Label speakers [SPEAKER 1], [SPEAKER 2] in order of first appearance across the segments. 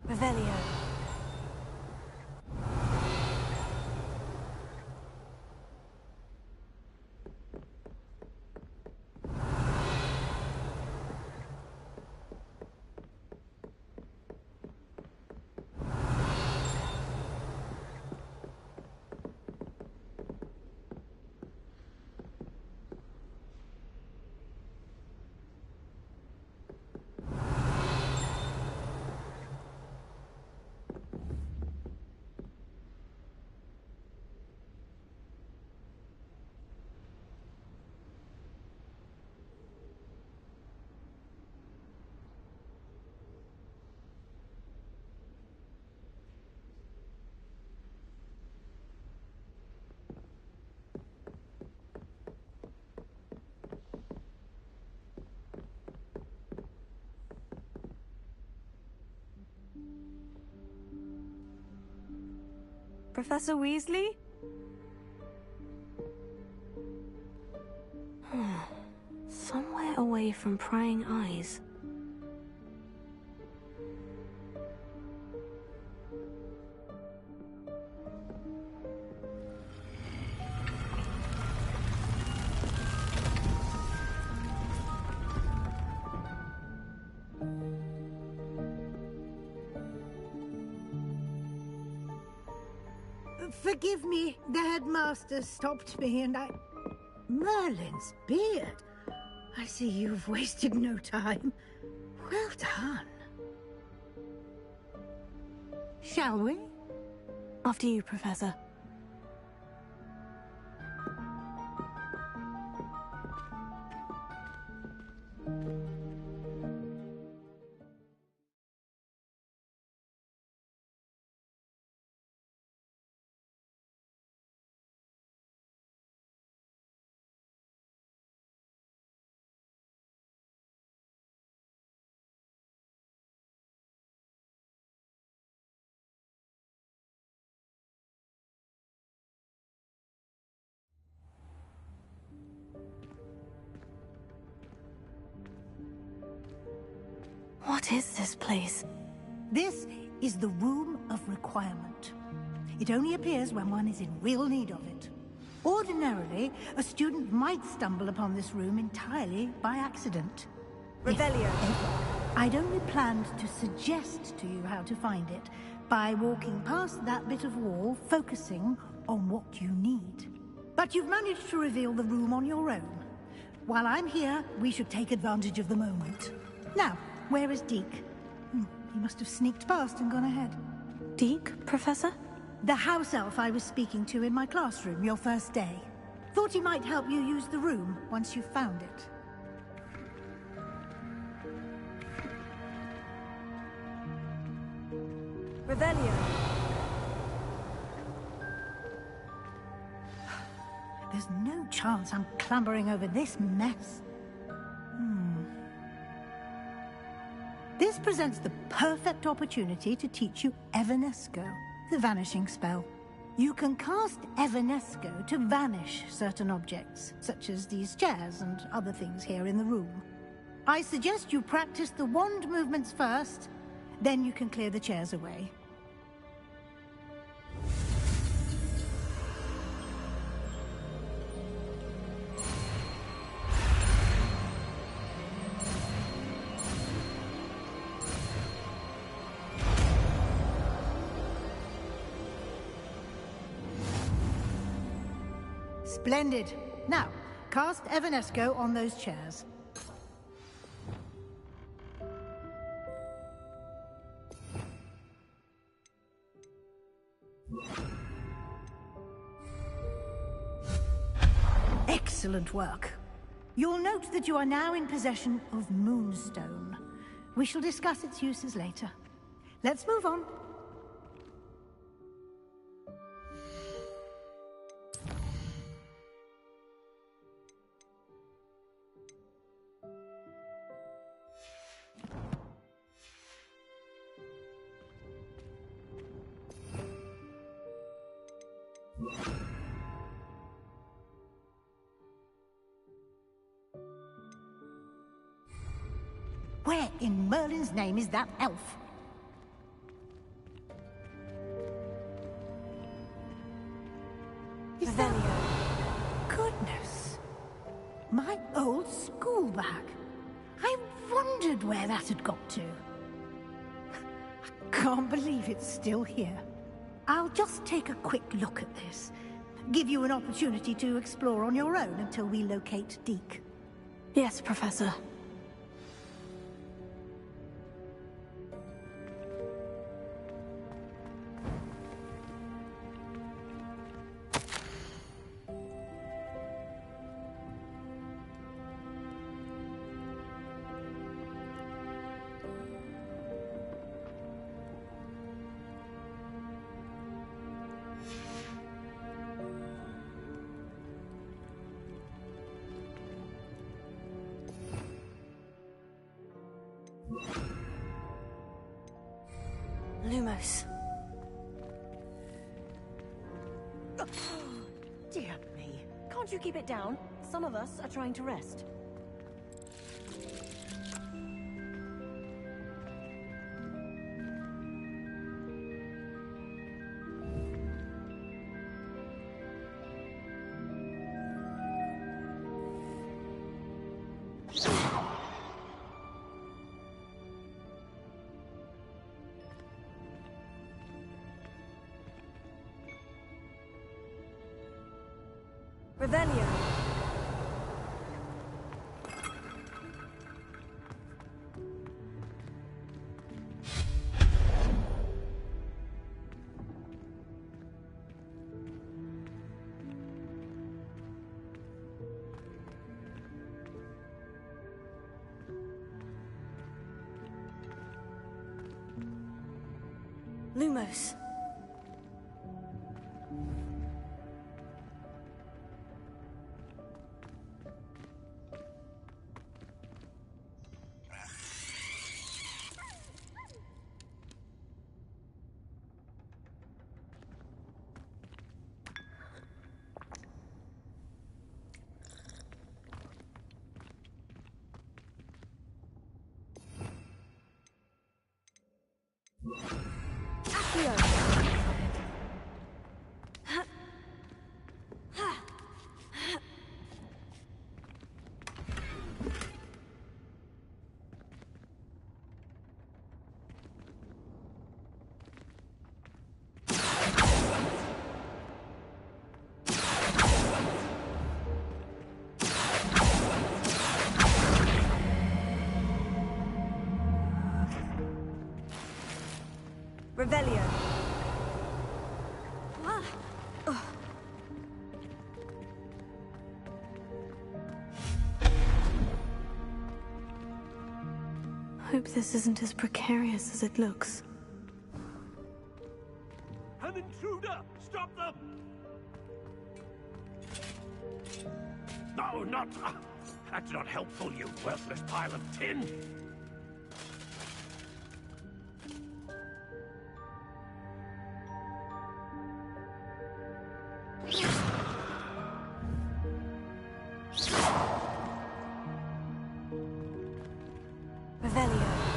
[SPEAKER 1] Revelio. Professor Weasley? Somewhere away from prying eyes.
[SPEAKER 2] Forgive me, the headmaster stopped me and I... Merlin's beard! I see you've wasted no time. Well done. Shall we?
[SPEAKER 1] After you, Professor. What is this place?
[SPEAKER 2] This is the Room of Requirement. It only appears when one is in real need of it. Ordinarily, a student might stumble upon this room entirely by accident.
[SPEAKER 1] Revelio.
[SPEAKER 2] I'd only planned to suggest to you how to find it by walking past that bit of wall, focusing on what you need. But you've managed to reveal the room on your own. While I'm here, we should take advantage of the moment. Now, where is Deke? He must have sneaked past and gone ahead.
[SPEAKER 1] Deke, Professor?
[SPEAKER 2] The house elf I was speaking to in my classroom your first day. Thought he might help you use the room once you found it.
[SPEAKER 1] Revelio.
[SPEAKER 2] There's no chance I'm clambering over this mess. This presents the perfect opportunity to teach you Evanesco, the vanishing spell. You can cast Evanesco to vanish certain objects, such as these chairs and other things here in the room. I suggest you practice the wand movements first, then you can clear the chairs away. Splendid. Now, cast Evanesco on those chairs. Excellent work. You'll note that you are now in possession of Moonstone. We shall discuss its uses later. Let's move on. Where in Merlin's name is that elf? Is
[SPEAKER 1] Revelio.
[SPEAKER 2] that... Goodness. My old school bag. I wondered where that had got to. I can't believe it's still here. I'll just take a quick look at this. Give you an opportunity to explore on your own until we locate Deke.
[SPEAKER 1] Yes, Professor. Lumos.
[SPEAKER 3] Dear me. Can't you keep it down? Some of us are trying to rest.
[SPEAKER 1] Revelio. Lumos. Revelio. Hope this isn't as precarious as it looks.
[SPEAKER 4] An intruder! Stop them! No, not... That's not helpful, you worthless pile of tin!
[SPEAKER 1] Revelio.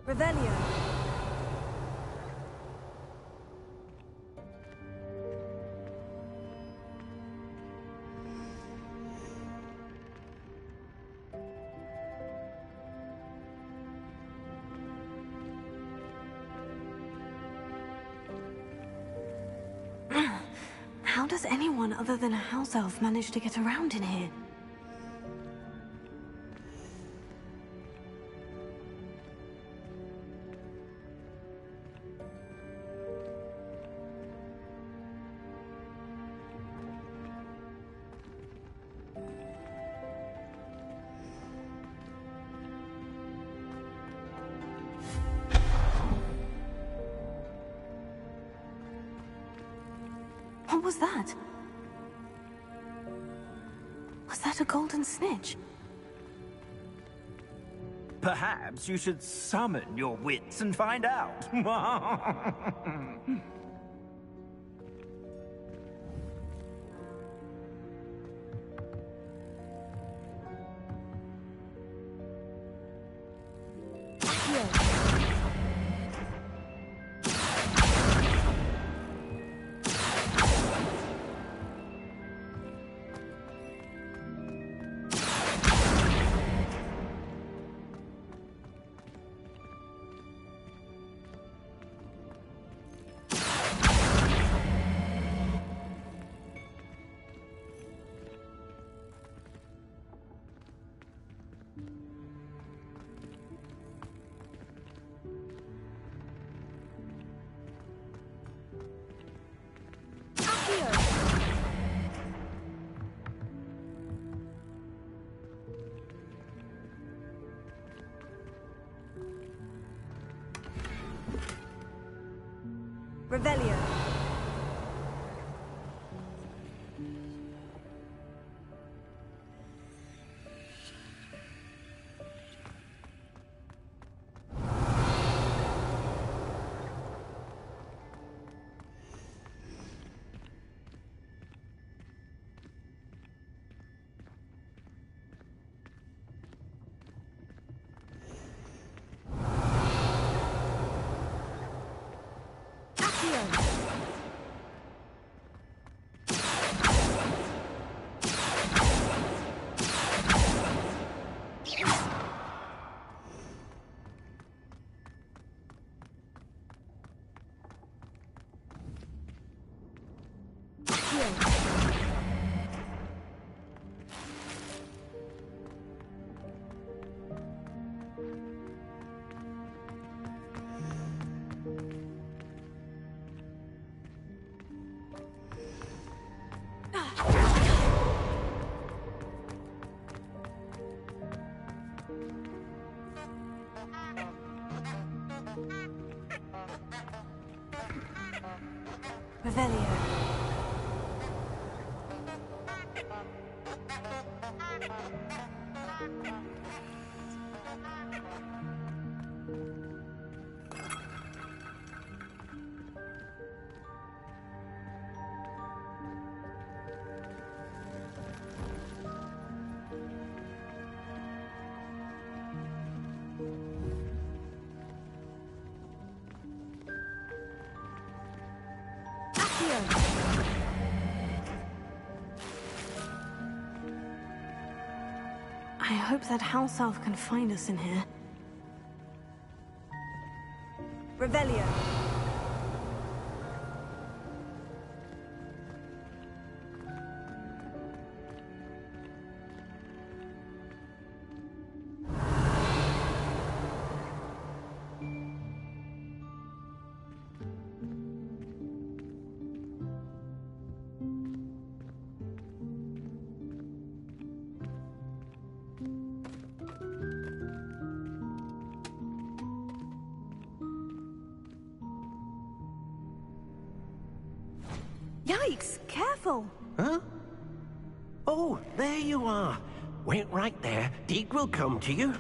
[SPEAKER 3] Revelio.
[SPEAKER 1] How does anyone other than a house elf manage to get around in here? What was that? Was that a golden snitch?
[SPEAKER 5] Perhaps you should summon your wits and find out.
[SPEAKER 3] Revelio.
[SPEAKER 1] Revelio. I hope that house elf can find us in here.
[SPEAKER 3] Revelio.
[SPEAKER 1] Yikes! Careful!
[SPEAKER 4] Huh? Oh, there you are. Wait right there. Deke will come to you.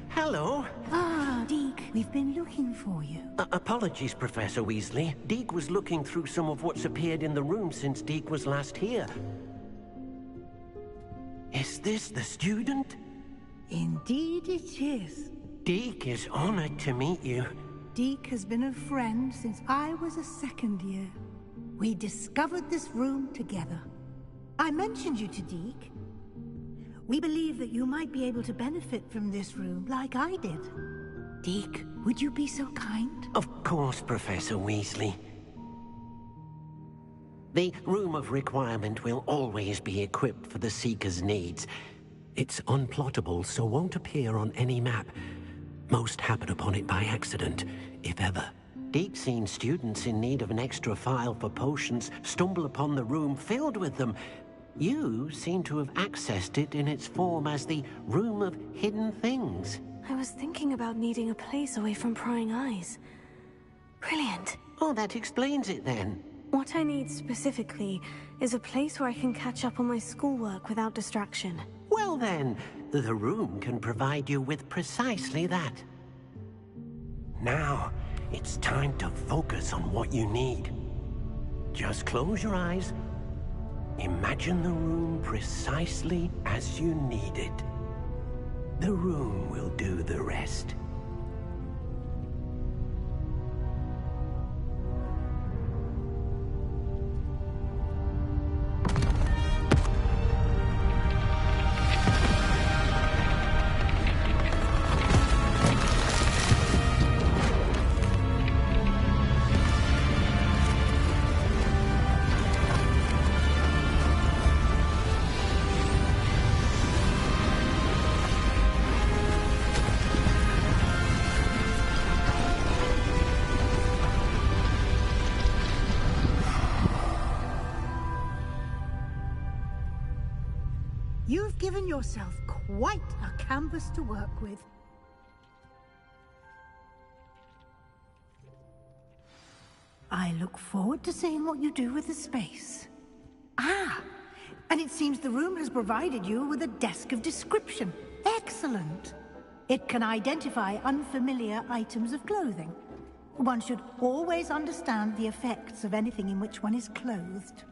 [SPEAKER 4] Hello.
[SPEAKER 2] Ah, Deke, we've been looking for you.
[SPEAKER 4] Apologies, Professor Weasley. Deke was looking through some of what's appeared in the room since Deke was last here. Is this the student?
[SPEAKER 2] Indeed it is.
[SPEAKER 6] Deke is honored to meet you.
[SPEAKER 2] Deke has been a friend since I was a second year. We discovered this room together. I mentioned you to Deke. We believe that you might be able to benefit from this room like I did. Deke, would you be so kind?
[SPEAKER 6] Of course, Professor Weasley. The Room of Requirement will always be equipped for the Seeker's needs. It's unplottable, so won't appear on any map. Most happen upon it by accident, if ever. Deke's seen students in need of an extra file for potions stumble upon the room filled with them. You seem to have accessed it in its form as the Room of Hidden Things.
[SPEAKER 1] I was thinking about needing a place away from prying eyes. Brilliant.
[SPEAKER 6] Oh, that explains it then.
[SPEAKER 1] What I need specifically is a place where I can catch up on my schoolwork without distraction.
[SPEAKER 6] Well then, the room can provide you with precisely that. Now, it's time to focus on what you need. Just close your eyes. Imagine the room precisely as you need it. The room will do the rest.
[SPEAKER 2] You've given yourself quite a canvas to work with. I look forward to seeing what you do with the space. Ah, and it seems the room has provided you with a desk of description. Excellent. It can identify unfamiliar items of clothing. One should always understand the effects of anything in which one is clothed.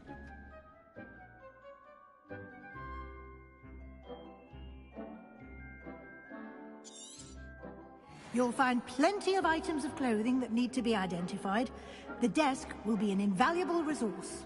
[SPEAKER 2] You'll find plenty of items of clothing that need to be identified. The desk will be an invaluable resource.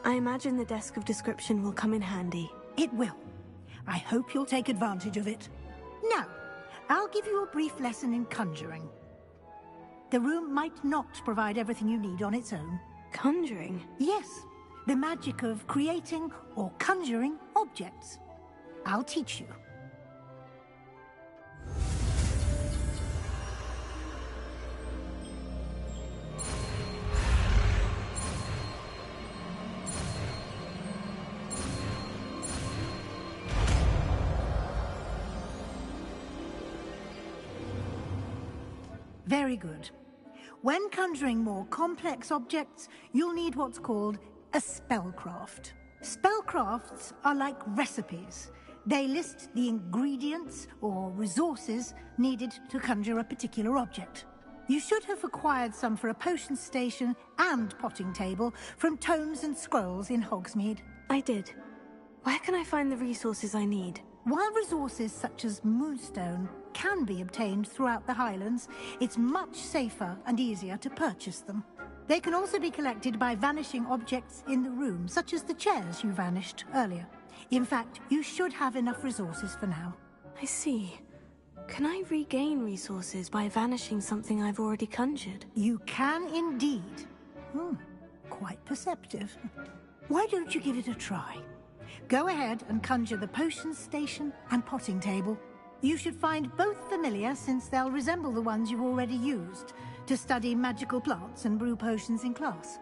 [SPEAKER 1] I imagine the Desk of Description will come in handy.
[SPEAKER 2] It will. I hope you'll take advantage of it. Now, I'll give you a brief lesson in conjuring. The room might not provide everything you need on its own.
[SPEAKER 1] Conjuring?
[SPEAKER 2] Yes, the magic of creating or conjuring objects. I'll teach you. Very good. When conjuring more complex objects, you'll need what's called a spellcraft. Spellcrafts are like recipes. They list the ingredients or resources needed to conjure a particular object. You should have acquired some for a potion station and potting table from tomes and scrolls in Hogsmeade.
[SPEAKER 1] I did. Where can I find the resources I need?
[SPEAKER 2] While resources such as moonstone can be obtained throughout the Highlands, it's much safer and easier to purchase them. They can also be collected by vanishing objects in the room, such as the chairs you vanished earlier. In fact, you should have enough resources for now.
[SPEAKER 1] I see. Can I regain resources by vanishing something I've already conjured?
[SPEAKER 2] You can indeed. Quite perceptive. Why don't you give it a try? Go ahead and conjure the potion station and potting table. You should find both familiar, since they'll resemble the ones you've already used to study magical plants and brew potions in class.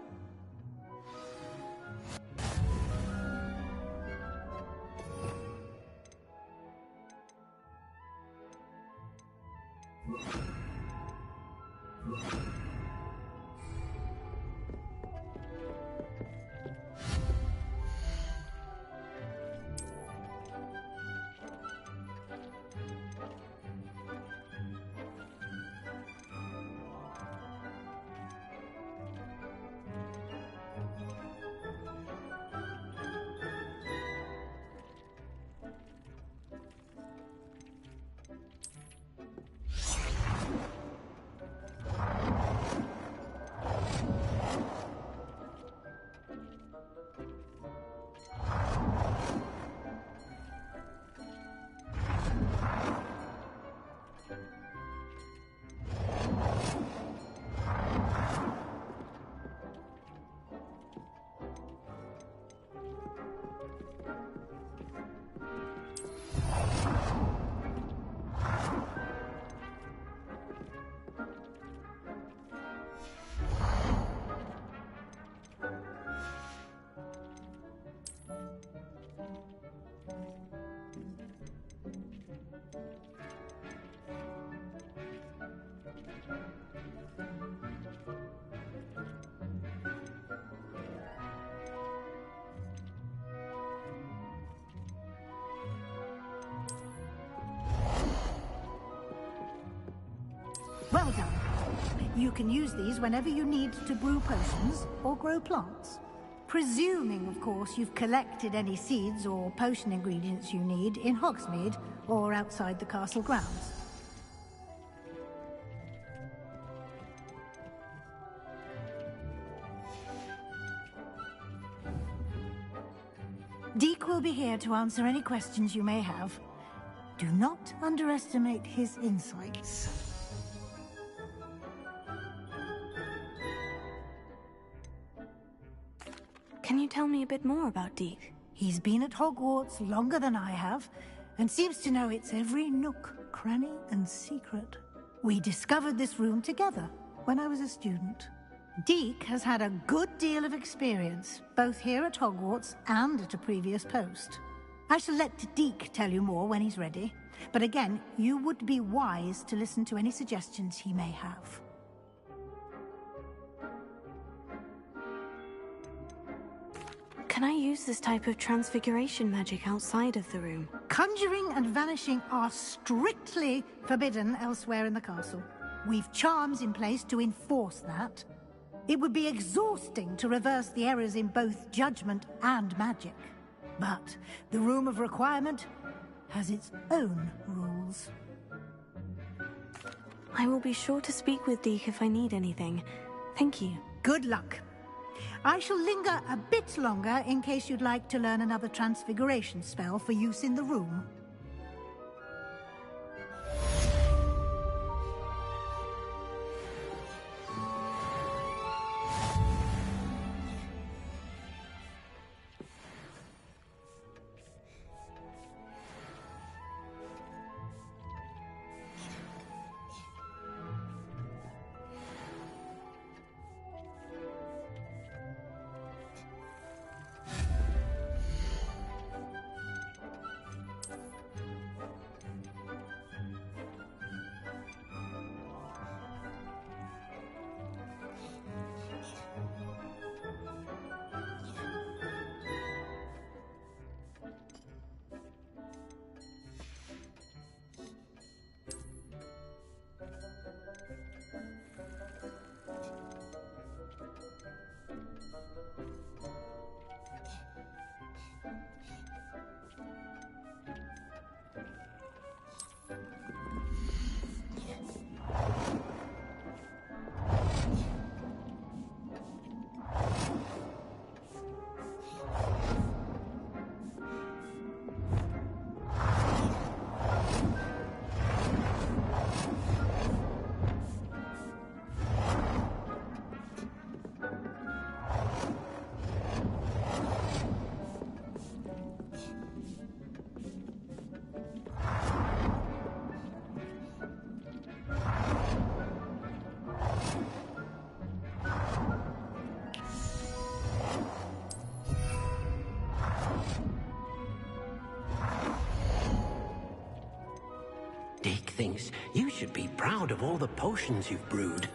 [SPEAKER 2] Well done. You can use these whenever you need to brew potions or grow plants. Presuming, of course, you've collected any seeds or potion ingredients you need in Hogsmeade or outside the castle grounds. Deek will be here to answer any questions you may have. Do not underestimate his insights.
[SPEAKER 1] Can you tell me a bit more about Deek?
[SPEAKER 2] He's been at Hogwarts longer than I have, and seems to know its every nook, cranny, and secret. We discovered this room together when I was a student. Deek has had a good deal of experience, both here at Hogwarts and at a previous post. I shall let Deek tell you more when he's ready, but again, you would be wise to listen to any suggestions he may have.
[SPEAKER 1] Can I use this type of transfiguration magic outside of the room?
[SPEAKER 2] Conjuring and vanishing are strictly forbidden elsewhere in the castle. We've charms in place to enforce that. It would be exhausting to reverse the errors in both judgment and magic. But the Room of Requirement has its own rules.
[SPEAKER 1] I will be sure to speak with Deek if I need anything. Thank you.
[SPEAKER 2] Good luck. I shall linger a bit longer in case you'd like to learn another transfiguration spell for use in the room.
[SPEAKER 6] Dick thinks you should be proud of all the potions you've brewed.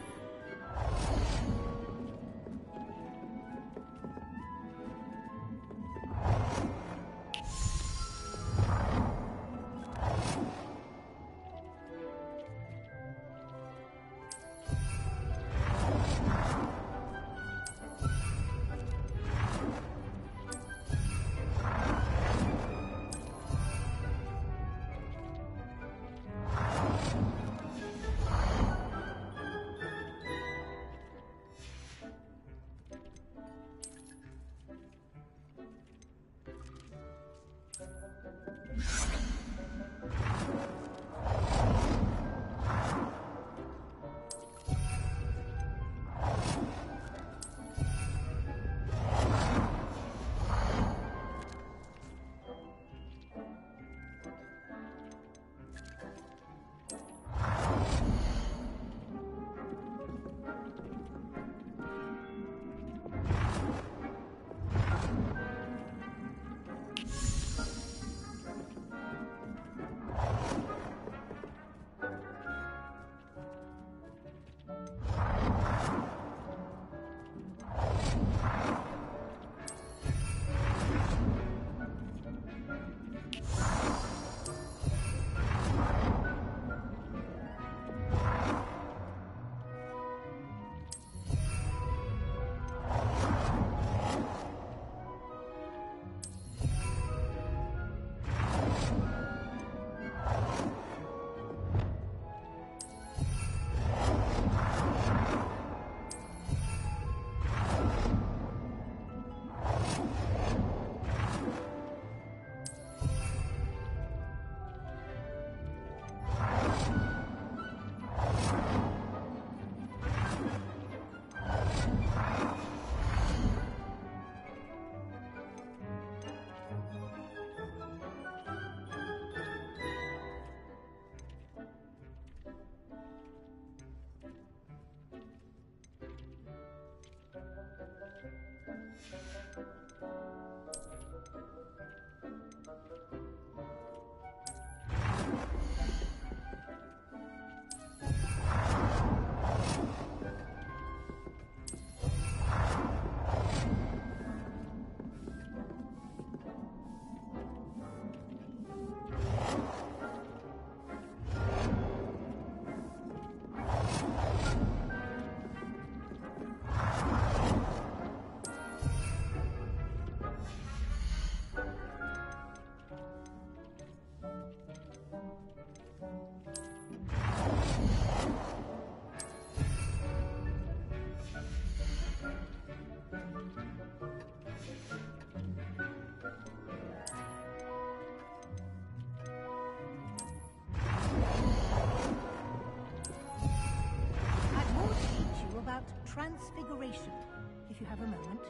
[SPEAKER 2] transfiguration, if you have a moment.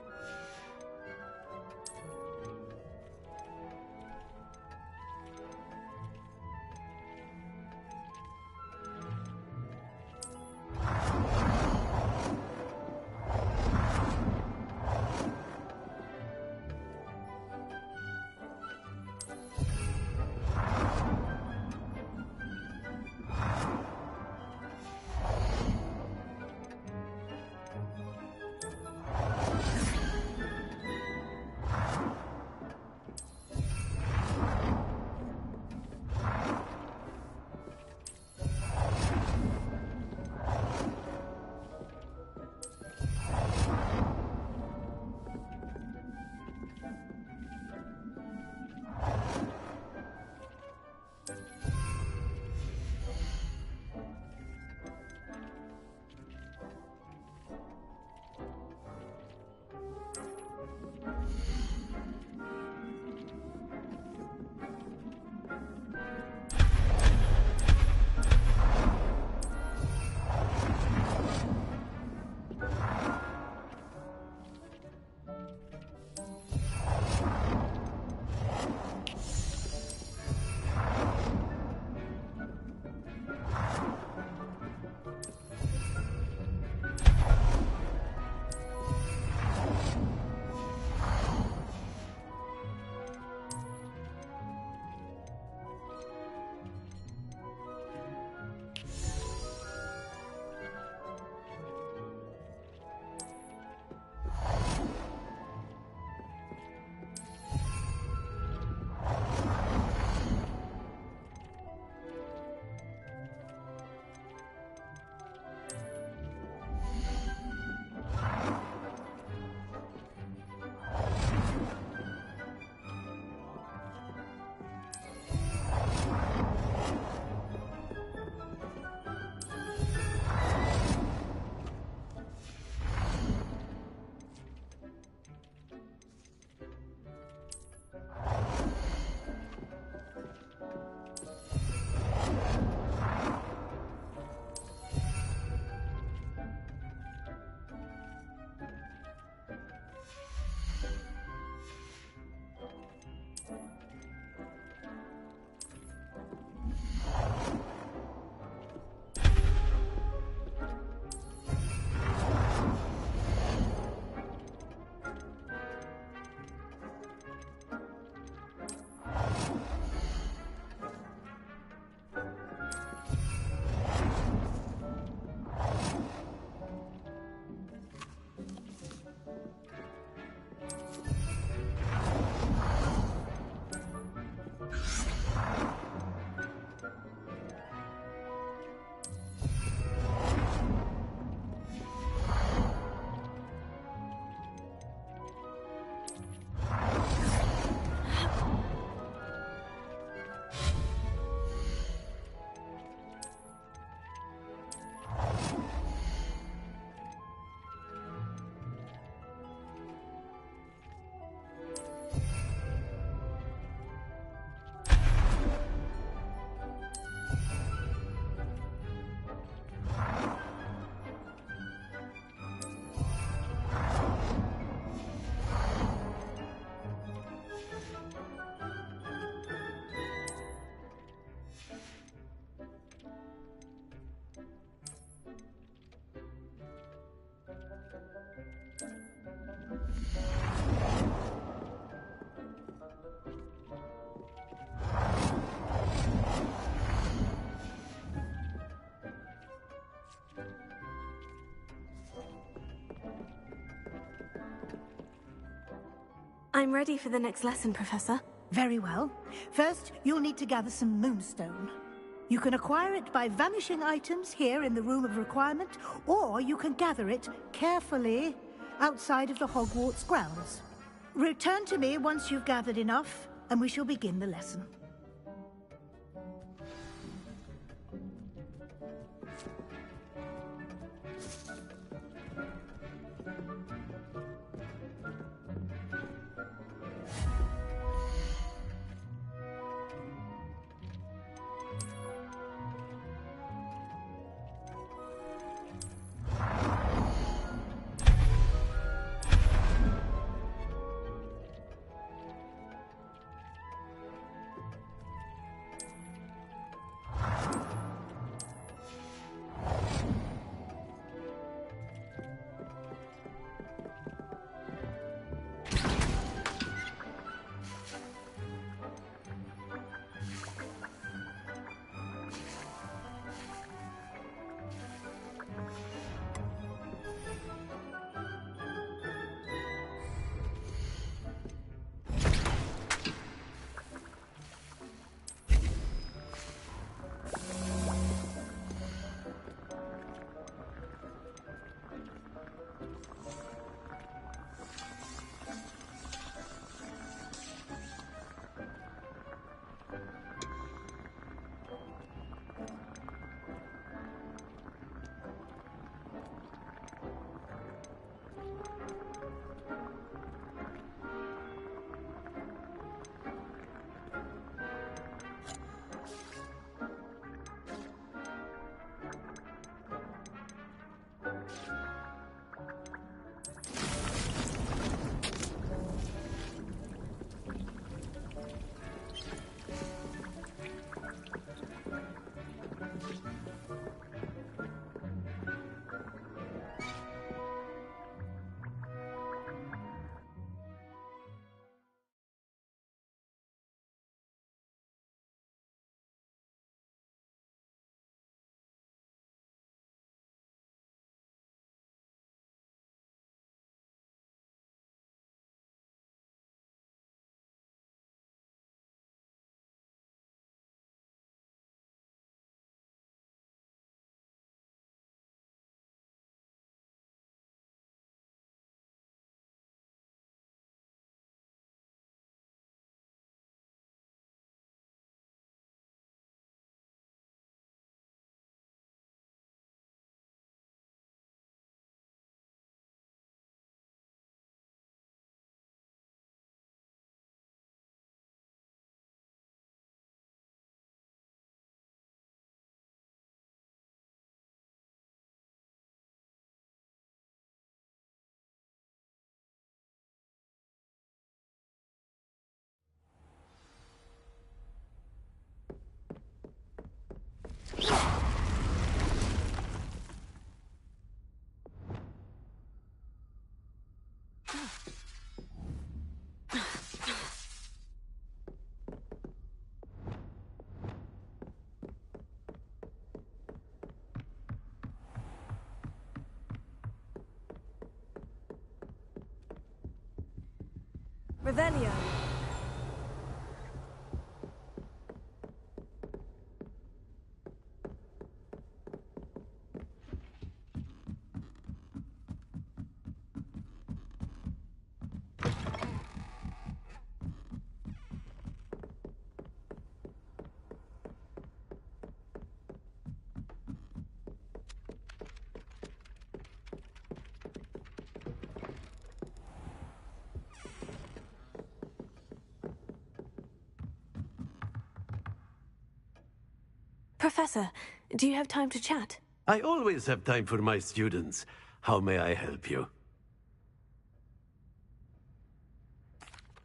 [SPEAKER 1] I'm ready for the next lesson, Professor.
[SPEAKER 2] Very well. First, you'll need to gather some moonstone. You can acquire it by vanishing items here in the Room of Requirement, or you can gather it carefully outside of the Hogwarts grounds. Return to me once you've gathered enough, and we shall begin the lesson.
[SPEAKER 1] Revelio. Professor, do you have time to chat?
[SPEAKER 7] I always have time for my students. How may I help you?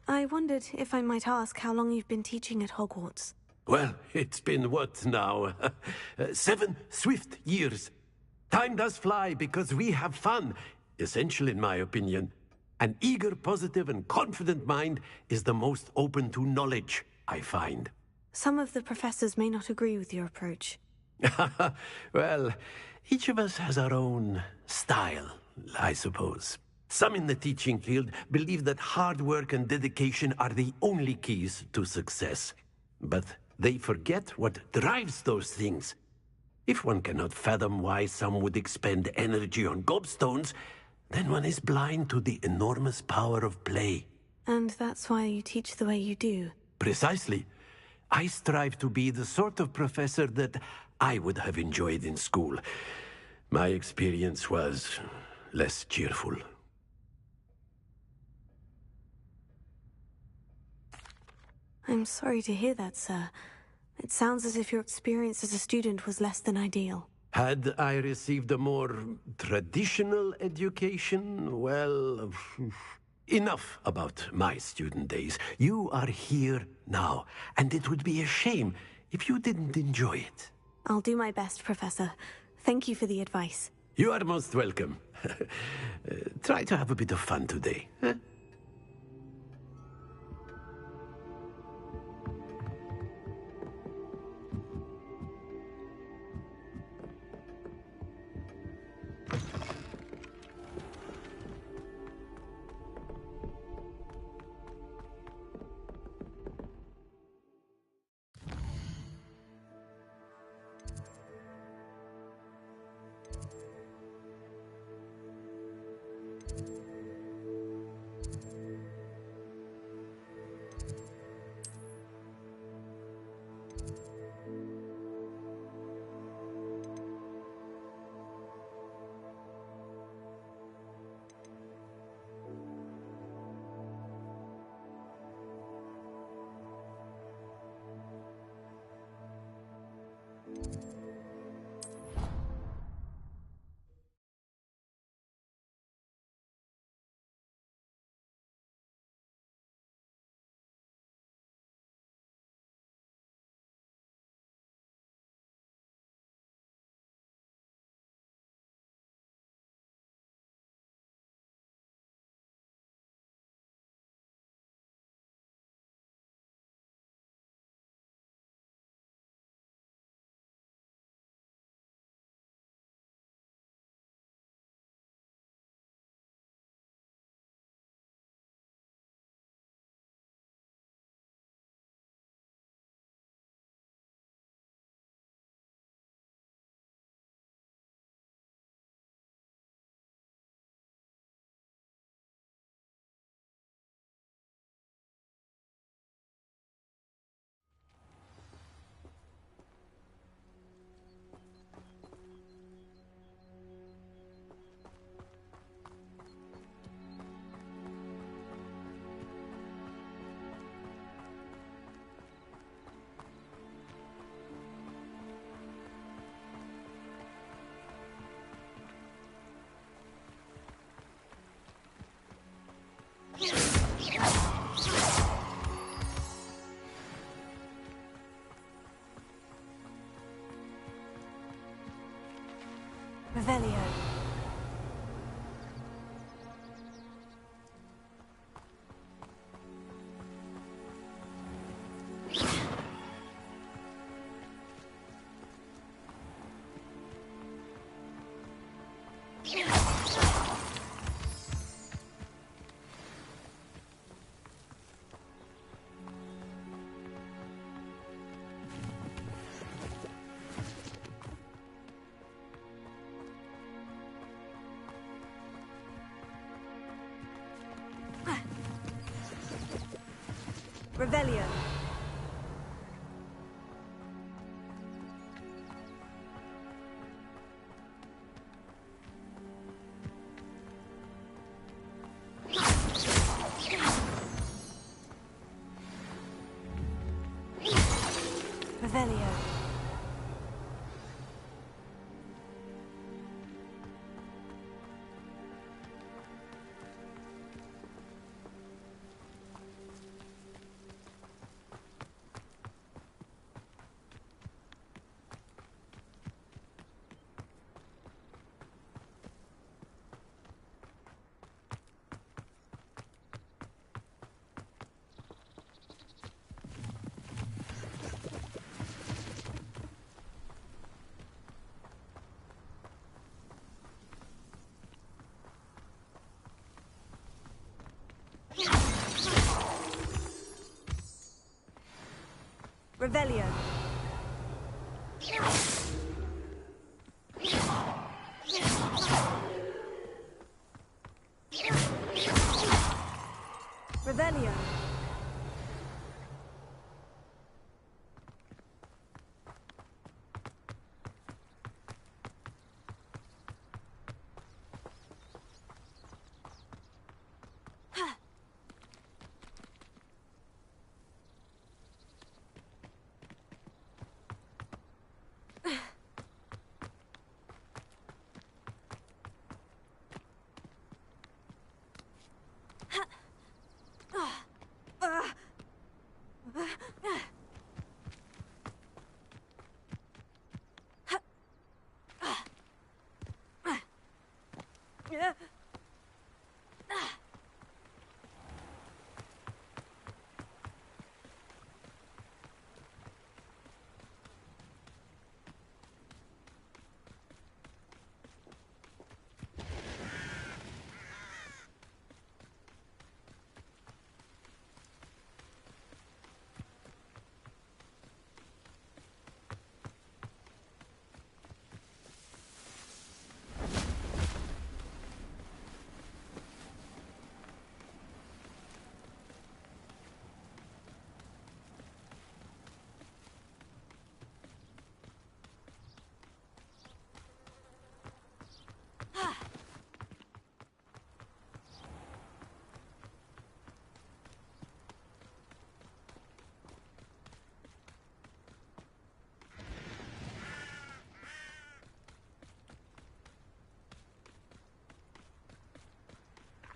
[SPEAKER 1] I wondered if I might ask how long you've been teaching at Hogwarts.
[SPEAKER 7] Well, it's been what now? 7 swift years. Time does fly because we have fun. Essential in my opinion. An eager, positive, and confident mind is the most open to knowledge, I find.
[SPEAKER 1] Some of the professors may not agree with your approach.
[SPEAKER 7] Well, each of us has our own style, I suppose. Some in the teaching field believe that hard work and dedication are the only keys to success. But they forget what drives those things. If one cannot fathom why some would expend energy on gobstones, then one is blind to the enormous power of play.
[SPEAKER 1] And that's why you teach the way you do.
[SPEAKER 7] Precisely. I strive to be the sort of professor that I would have enjoyed in school. My experience was less cheerful.
[SPEAKER 1] I'm sorry to hear that, sir. It sounds as if your experience as a student was less than ideal.
[SPEAKER 7] Had I received a more traditional education, well, enough about my student days. You are here now, and it would be a shame if you didn't enjoy it.
[SPEAKER 1] I'll do my best, Professor. Thank you for the advice.
[SPEAKER 7] You are most welcome. Try to have a bit of fun today. Huh?
[SPEAKER 1] Revelio. Revelio. Revelio. Revelio. Revelio.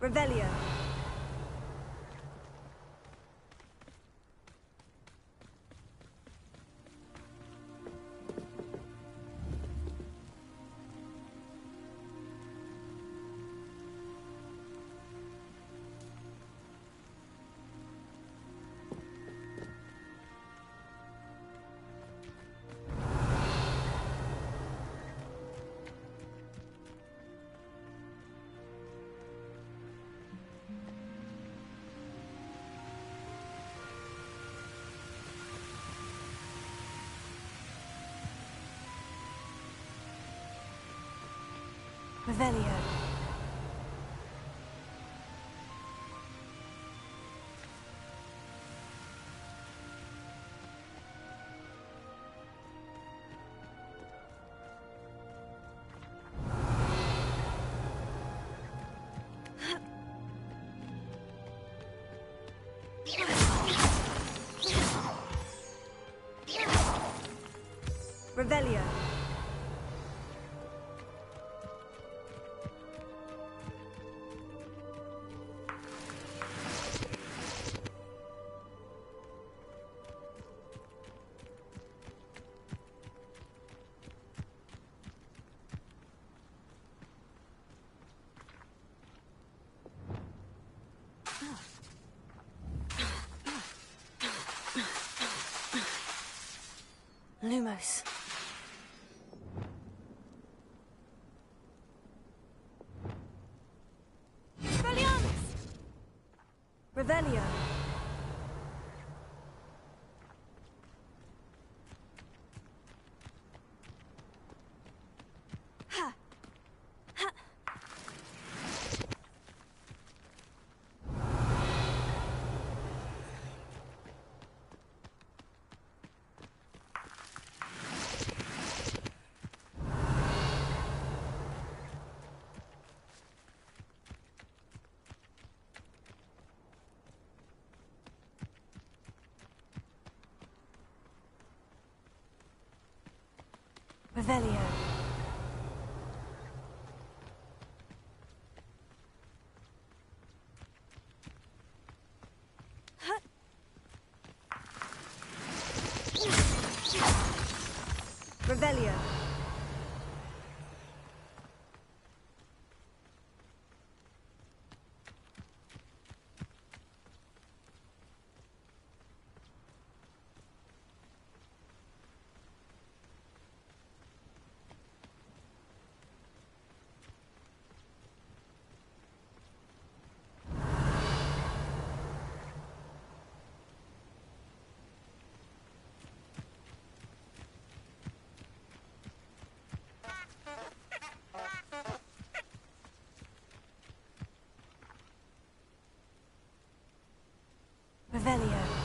[SPEAKER 1] Revelio. Revelio. Revelio. Lumos. Revelio. Ha. Ha. Revelio. Revelio. Revelio.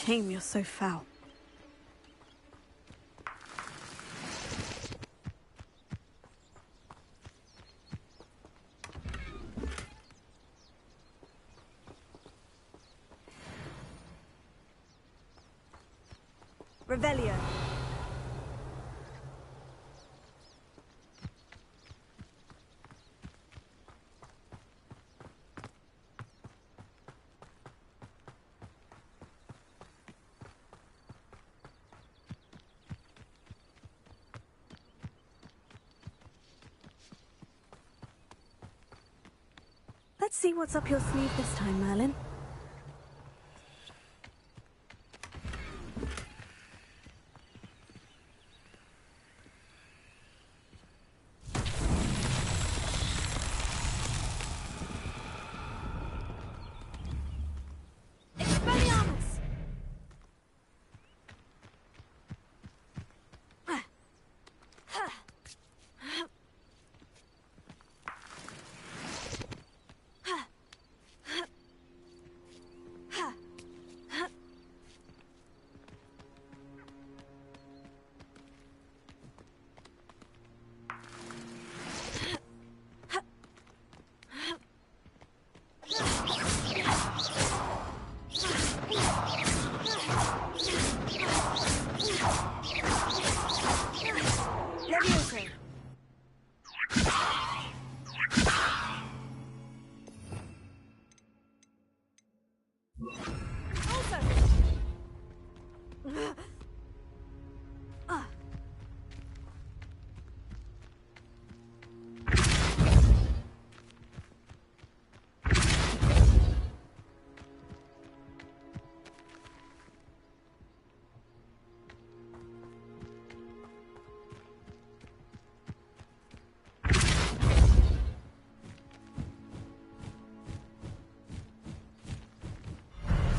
[SPEAKER 1] Shame you're so foul. Revelio. Let's see what's up your sleeve this time, Merlin.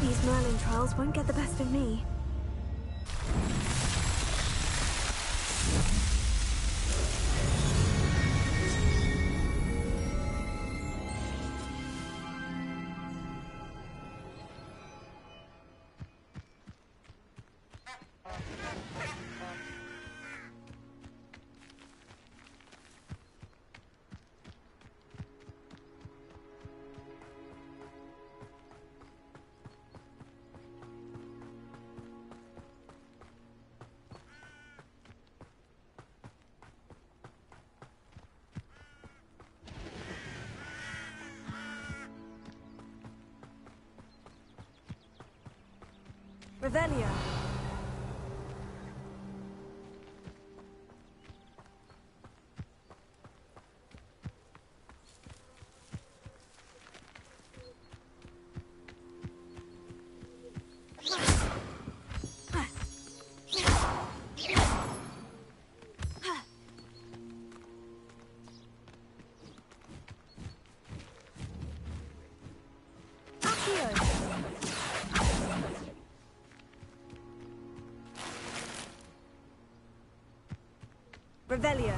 [SPEAKER 1] These Merlin trials won't get the best of me. Revelio. Revelio.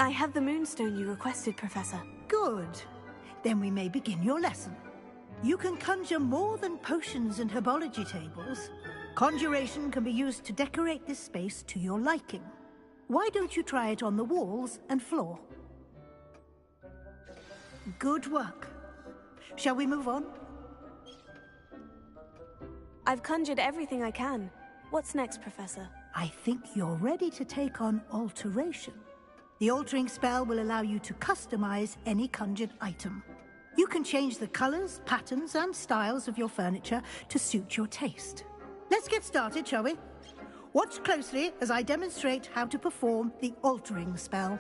[SPEAKER 1] I have the moonstone you requested, Professor.
[SPEAKER 2] Good. Then we may begin your lesson. You can conjure more than potions and herbology tables. Conjuration can be used to decorate this space to your liking. Why don't you try it on the walls and floor? Good work. Shall we move on?
[SPEAKER 1] I've conjured everything I can. What's next, Professor?
[SPEAKER 2] I think you're ready to take on alteration. The altering spell will allow you to customize any conjured item. You can change the colors, patterns, and styles of your furniture to suit your taste. Let's get started, shall we? Watch closely as I demonstrate how to perform the altering spell.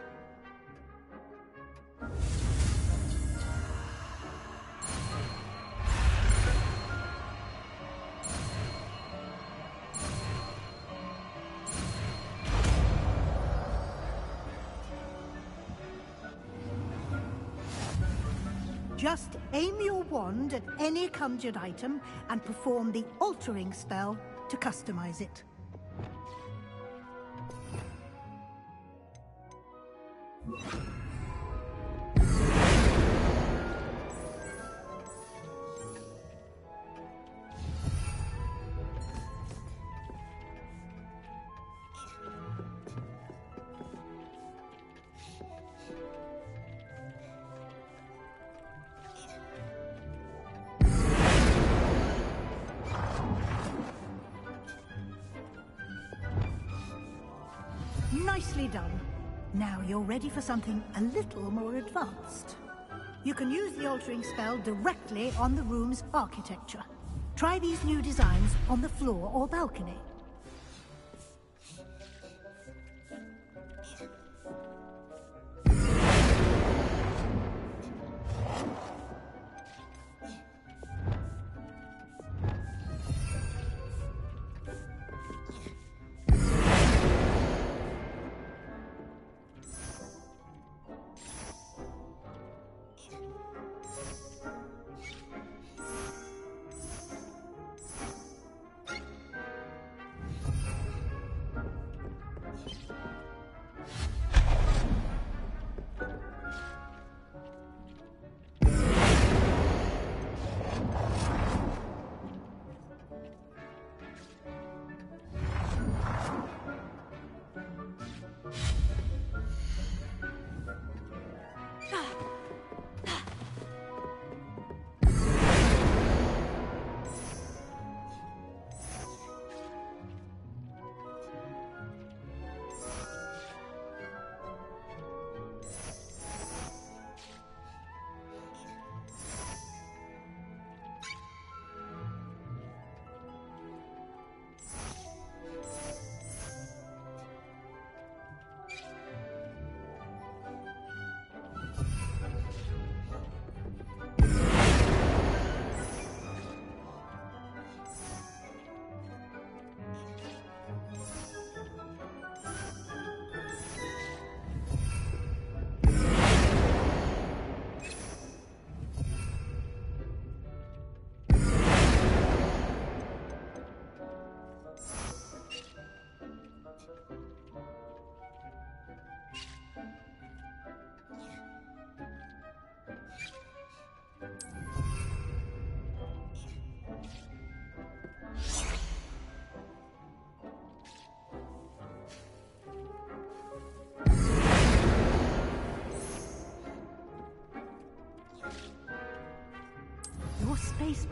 [SPEAKER 2] Just aim your wand at any conjured item and perform the altering spell to customize it. Nicely done. Now you're ready for something a little more advanced. You can use the altering spell directly on the room's architecture. Try these new designs on the floor or balcony.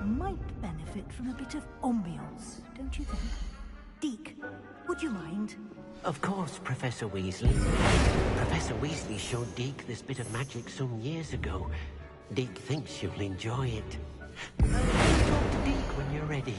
[SPEAKER 2] might benefit from a bit of ambiance, don't you think? Deke, would you mind?
[SPEAKER 6] Of course, Professor Weasley. Professor Weasley showed Deke this bit of magic some years ago. Deke thinks you'll enjoy it. Talk to Deke when you're ready.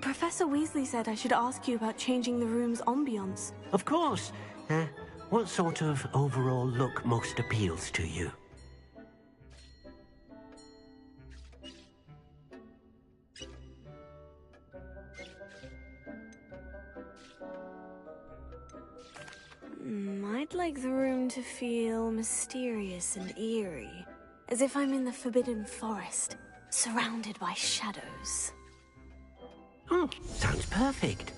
[SPEAKER 1] Professor Weasley said I should ask you about changing the room's ambiance.
[SPEAKER 6] Of course. What sort of overall look most appeals to you?
[SPEAKER 1] I'd like the room to feel mysterious and eerie, as if I'm in the Forbidden Forest, surrounded by shadows.
[SPEAKER 6] Oh, sounds perfect.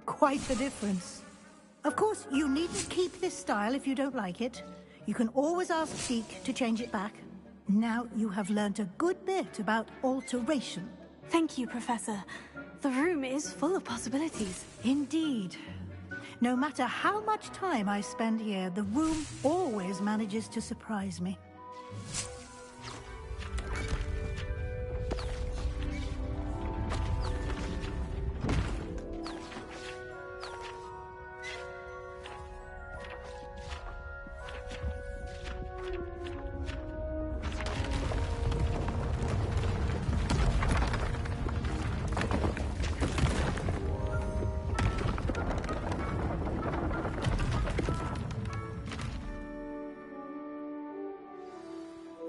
[SPEAKER 2] Quite the difference. Of course, you needn't keep this style if you don't like it. You can always ask Seek to change it back. Now you have learned a good bit about alteration.
[SPEAKER 1] Thank you, Professor. The room is full of possibilities.
[SPEAKER 2] Indeed. No matter how much time I spend here, the room always manages to surprise me.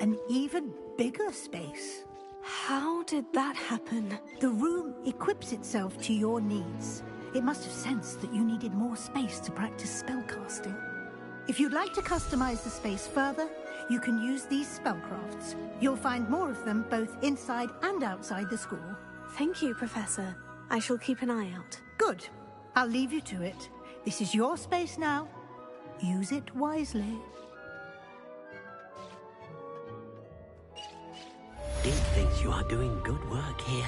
[SPEAKER 2] An even bigger space.
[SPEAKER 1] How did that happen?
[SPEAKER 2] The room equips itself to your needs. It must have sensed that you needed more space to practice spellcasting. If you'd like to customize the space further, you can use these spellcrafts. You'll find more of them both inside and outside the school.
[SPEAKER 1] Thank you, Professor. I shall keep an eye out.
[SPEAKER 2] Good. I'll leave you to it. This is your space now. Use it wisely.
[SPEAKER 6] Dean thinks you are doing good work here.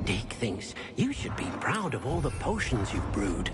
[SPEAKER 6] Dick thinks you should be proud of all the potions you've brewed.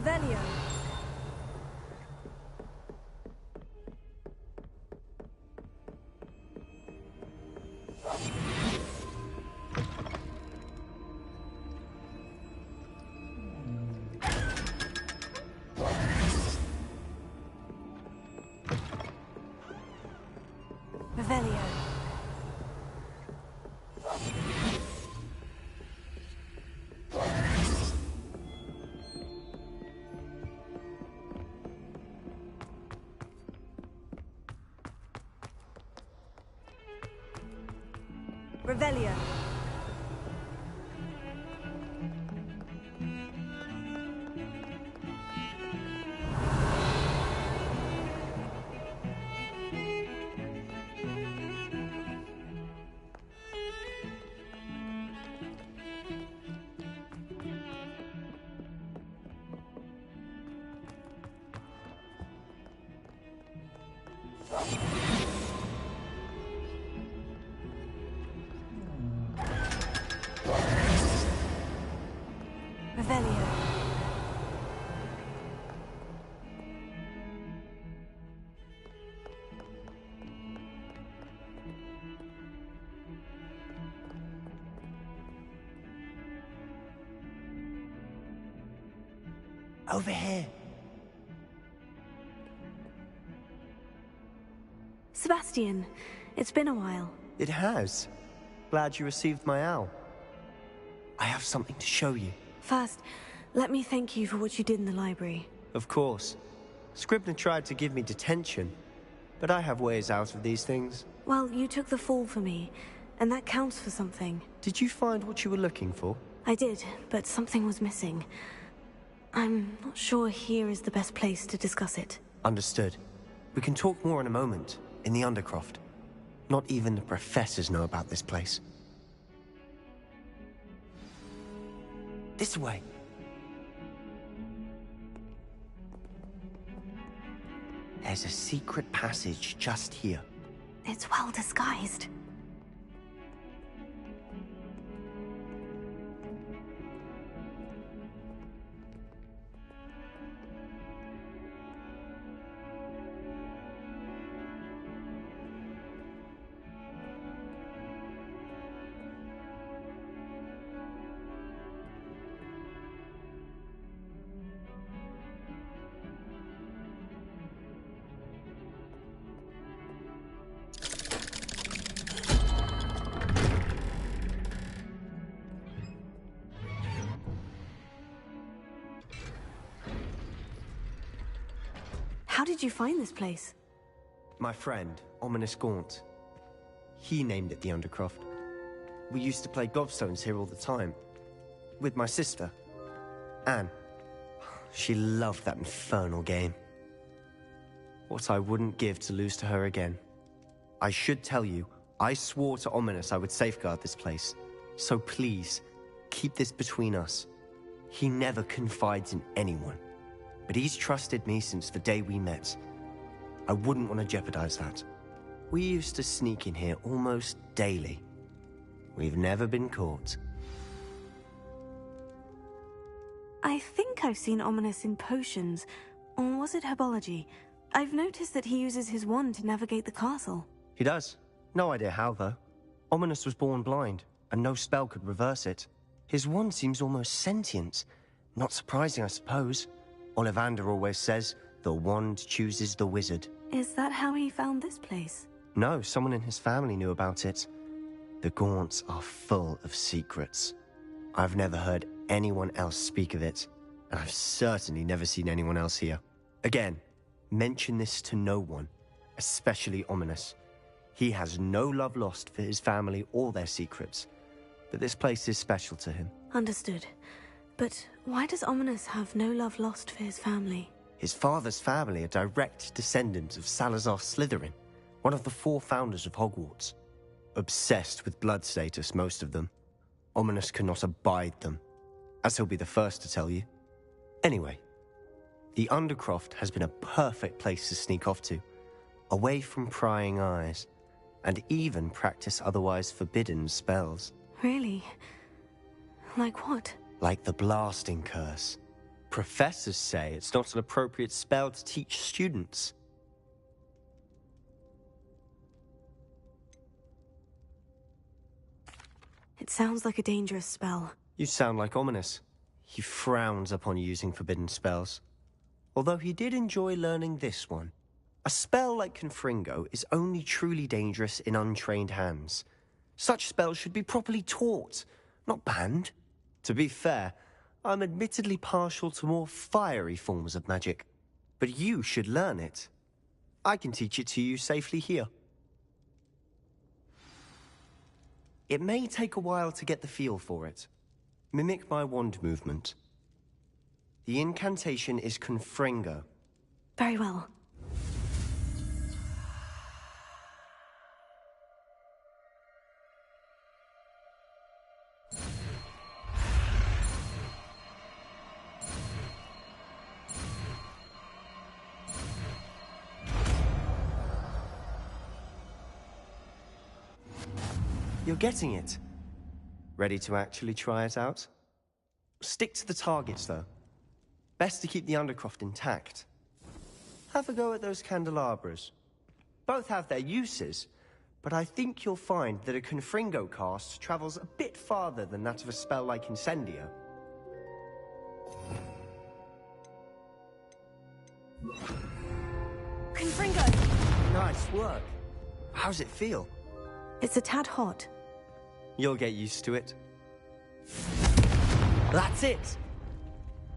[SPEAKER 1] Revelio. Revelio. Revelio. Revelio.
[SPEAKER 8] Over here.
[SPEAKER 1] Sebastian, it's been a while.
[SPEAKER 8] It has. Glad you received my owl. I have something to show you.
[SPEAKER 1] First, let me thank you for what you did in the library.
[SPEAKER 8] Of course. Scribner tried to give me detention, but I have ways out of these things.
[SPEAKER 1] Well, you took the fall for me, and that counts for something.
[SPEAKER 8] Did you find what you were looking for?
[SPEAKER 1] I did, but something was missing. I'm not sure here is the best place to discuss it.
[SPEAKER 8] Understood. We can talk more in a moment, in the Undercroft. Not even the professors know about this place. This way. There's a secret passage just here.
[SPEAKER 1] It's well disguised. How did you find this place?
[SPEAKER 8] My friend, Ominous Gaunt. He named it the Undercroft. We used to play gobstones here all the time. With my sister, Anne. She loved that infernal game. What I wouldn't give to lose to her again. I should tell you, I swore to Ominous I would safeguard this place. So please, keep this between us. He never confides in anyone. But he's trusted me since the day we met. I wouldn't want to jeopardize that. We used to sneak in here almost daily. We've never been caught.
[SPEAKER 1] I think I've seen Ominous in potions. Or was it herbology? I've noticed that he uses his wand to navigate the castle.
[SPEAKER 8] He does. No idea how, though. Ominous was born blind, and no spell could reverse it. His wand seems almost sentient. Not surprising, I suppose. Ollivander always says, the wand chooses the wizard.
[SPEAKER 1] Is that how he found this place?
[SPEAKER 8] No, someone in his family knew about it. The Gaunts are full of secrets. I've never heard anyone else speak of it, and I've certainly never seen anyone else here. Again, mention this to no one, especially Ominous. He has no love lost for his family or their secrets, but this place is special to him.
[SPEAKER 1] Understood. But why does Ominous have no love lost for his family?
[SPEAKER 8] His father's family are direct descendants of Salazar Slytherin, one of the 4 founders of Hogwarts. Obsessed with blood status, most of them. Ominous cannot abide them, as he'll be the first to tell you. Anyway, the Undercroft has been a perfect place to sneak off to, away from prying eyes, and even practice otherwise forbidden spells.
[SPEAKER 1] Really? Like what?
[SPEAKER 8] Like the blasting curse. Professors say it's not an appropriate spell to teach students.
[SPEAKER 1] It sounds like a dangerous spell.
[SPEAKER 8] You sound like Ominous. He frowns upon using forbidden spells. Although he did enjoy learning this one. A spell like Confringo is only truly dangerous in untrained hands. Such spells should be properly taught, not banned. To be fair, I'm admittedly partial to more fiery forms of magic. But you should learn it. I can teach it to you safely here. It may take a while to get the feel for it. Mimic my wand movement. The incantation is Confringo.
[SPEAKER 1] Very well.
[SPEAKER 8] You're getting it. Ready to actually try it out? Stick to the targets, though. Best to keep the Undercroft intact. Have a go at those candelabras. Both have their uses, but I think you'll find that a Confringo cast travels a bit farther than that of a spell like Incendio.
[SPEAKER 1] Confringo!
[SPEAKER 8] Nice work. How's it feel?
[SPEAKER 1] It's a tad hot.
[SPEAKER 8] You'll get used to it. That's it!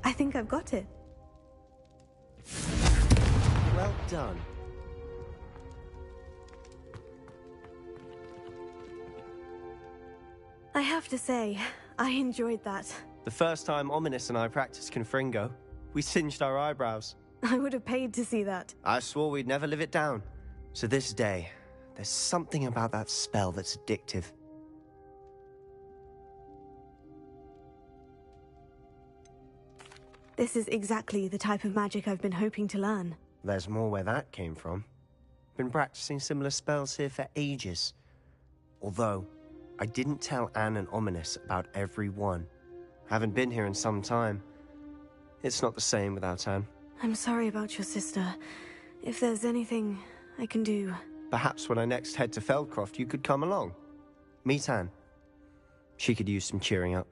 [SPEAKER 1] I think I've got it.
[SPEAKER 8] Well done.
[SPEAKER 1] I have to say, I enjoyed that.
[SPEAKER 8] The first time Ominous and I practiced Confringo, we singed our eyebrows.
[SPEAKER 1] I would have paid to see that.
[SPEAKER 8] I swore we'd never live it down. So this day, there's something about that spell that's addictive.
[SPEAKER 1] This is exactly the type of magic I've been hoping to learn.
[SPEAKER 8] There's more where that came from. Been practicing similar spells here for ages. Although, I didn't tell Anne and Ominous about every one. Haven't been here in some time. It's not the same without Anne.
[SPEAKER 1] I'm sorry about your sister. If there's anything I can do...
[SPEAKER 8] Perhaps when I next head to Feldcroft, you could come along. Meet Anne. She could use some cheering up.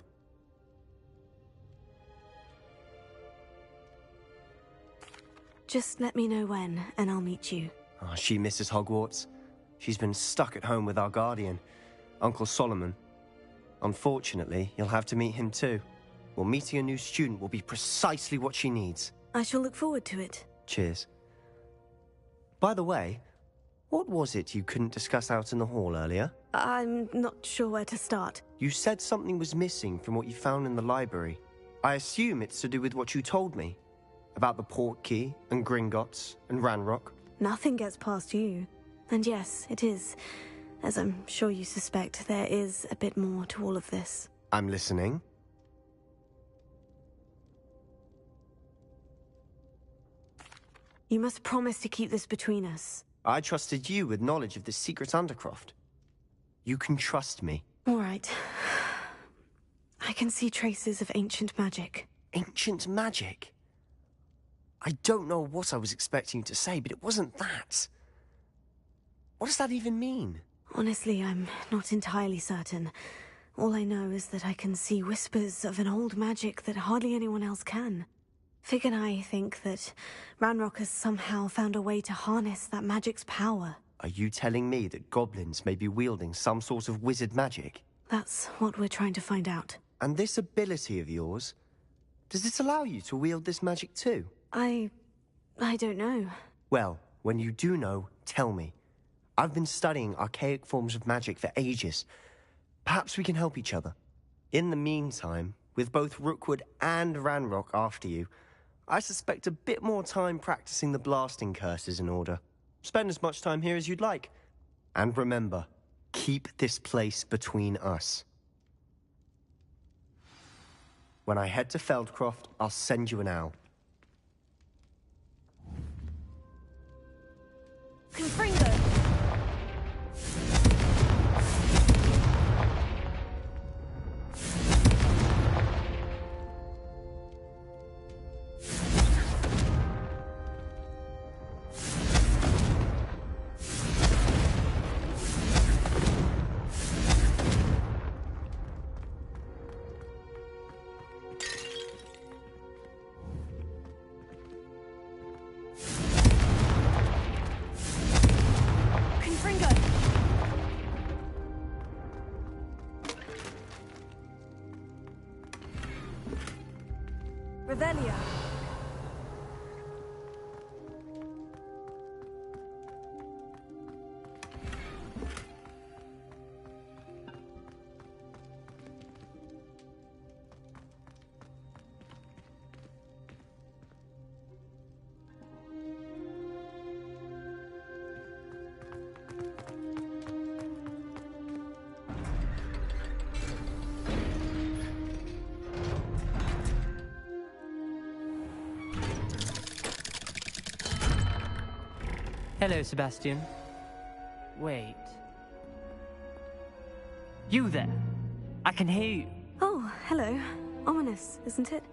[SPEAKER 1] Just let me know when, and I'll meet you.
[SPEAKER 8] Oh, she misses Hogwarts. She's been stuck at home with our guardian, Uncle Solomon. Unfortunately, you'll have to meet him too. Well, meeting a new student will be precisely what she needs.
[SPEAKER 1] I shall look forward to it.
[SPEAKER 8] Cheers. By the way, what was it you couldn't discuss out in the hall earlier?
[SPEAKER 1] I'm not sure where to start.
[SPEAKER 8] You said something was missing from what you found in the library. I assume it's to do with what you told me. About the Portkey, and Gringotts, and Ranrock.
[SPEAKER 1] Nothing gets past you. And yes, it is. As I'm sure you suspect, there is a bit more to all of this.
[SPEAKER 8] I'm listening.
[SPEAKER 1] You must promise to keep this between us.
[SPEAKER 8] I trusted you with knowledge of the secret Undercroft. You can trust me.
[SPEAKER 1] All right. I can see traces of ancient magic.
[SPEAKER 8] Ancient magic? I don't know what I was expecting you to say, but it wasn't that. What does that even mean?
[SPEAKER 1] Honestly, I'm not entirely certain. All I know is that I can see whispers of an old magic that hardly anyone else can. Fig and I think that Ranrock has somehow found a way to harness that magic's power.
[SPEAKER 8] Are you telling me that goblins may be wielding some sort of wizard magic?
[SPEAKER 1] That's what we're trying to find out.
[SPEAKER 8] And this ability of yours, does it allow you to wield this magic too?
[SPEAKER 1] I don't know.
[SPEAKER 8] Well, when you do know, tell me. I've been studying archaic forms of magic for ages. Perhaps we can help each other. In the meantime, with both Rookwood and Ranrock after you, I suspect a bit more time practicing the blasting curse is in order. Spend as much time here as you'd like. And remember, keep this place between us. When I head to Feldcroft, I'll send you an owl.
[SPEAKER 1] Confringo! earlier.
[SPEAKER 9] Hello, Sebastian. Wait. You there? I can hear you.
[SPEAKER 1] Oh, hello. Ominous, isn't it?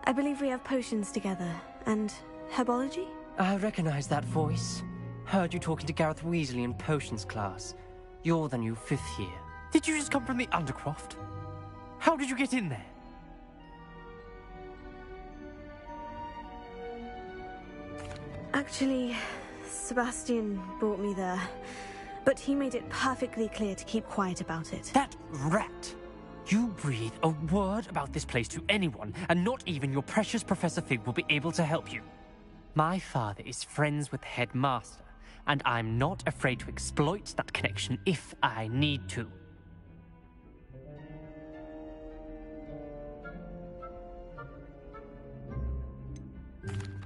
[SPEAKER 1] I believe we have potions together. And herbology?
[SPEAKER 9] I recognize that voice. Heard you talking to Gareth Weasley in potions class. You're the new 5th year. Did you just come from the Undercroft? How did you get in there?
[SPEAKER 1] Actually, Sebastian brought me there. But he made it perfectly clear to keep quiet about it.
[SPEAKER 9] That rat! You breathe a word about this place to anyone, and not even your precious Professor Fig will be able to help you. My father is friends with the headmaster, and I'm not afraid to exploit that connection if I need to.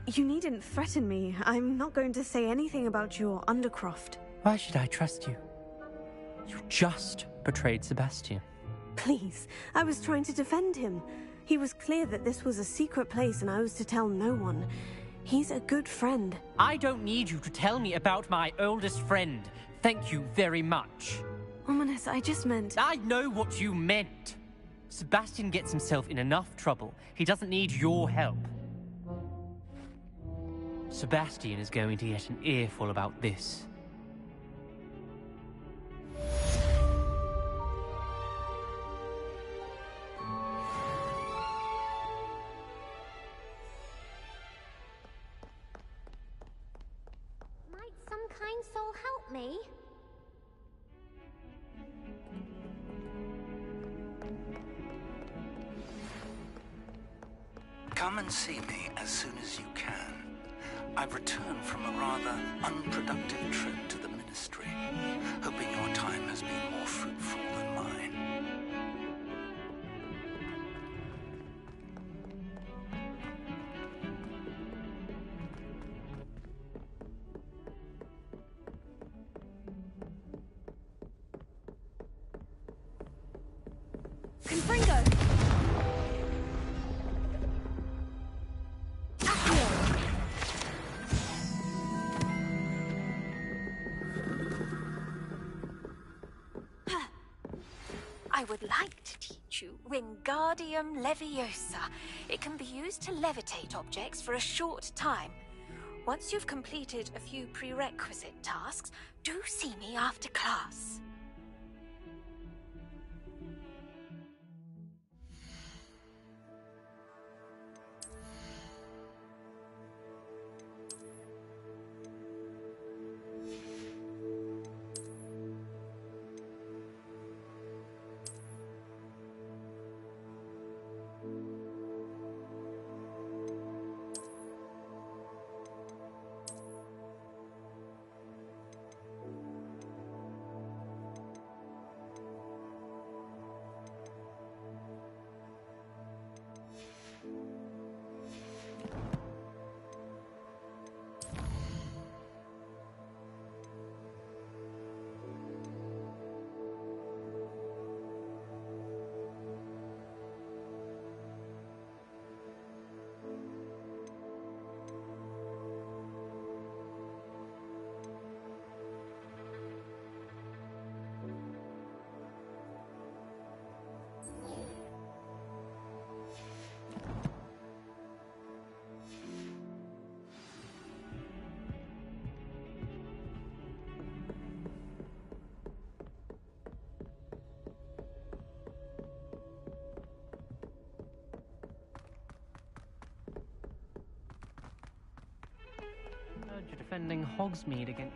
[SPEAKER 1] You needn't threaten me. I'm not going to say anything about your Undercroft.
[SPEAKER 9] Why should I trust you? You just betrayed Sebastian.
[SPEAKER 1] Please, I was trying to defend him. He was clear that this was a secret place and I was to tell no one. He's a good friend.
[SPEAKER 9] I don't need you to tell me about my oldest friend. Thank you very much.
[SPEAKER 1] Ominous, I just meant...
[SPEAKER 9] I know what you meant. Sebastian gets himself in enough trouble. He doesn't need your help. Sebastian is going to get an earful about this.
[SPEAKER 10] Might some kind soul help me?
[SPEAKER 11] Come and see me as soon as you can. I've returned from a rather unproductive trip to the Ministry, hoping your time has been more fruitful than mine.
[SPEAKER 1] Confringo!
[SPEAKER 12] I would like to teach you Wingardium Leviosa. It can be used to levitate objects for a short time. Once you've completed a few prerequisite tasks, do see me after class.
[SPEAKER 9] You're defending Hogsmeade against...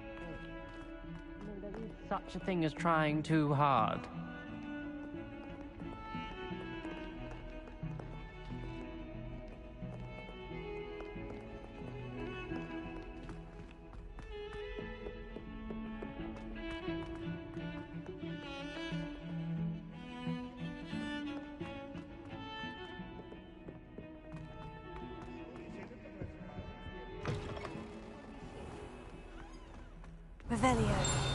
[SPEAKER 9] There is such a thing as trying too hard.
[SPEAKER 1] Revelio.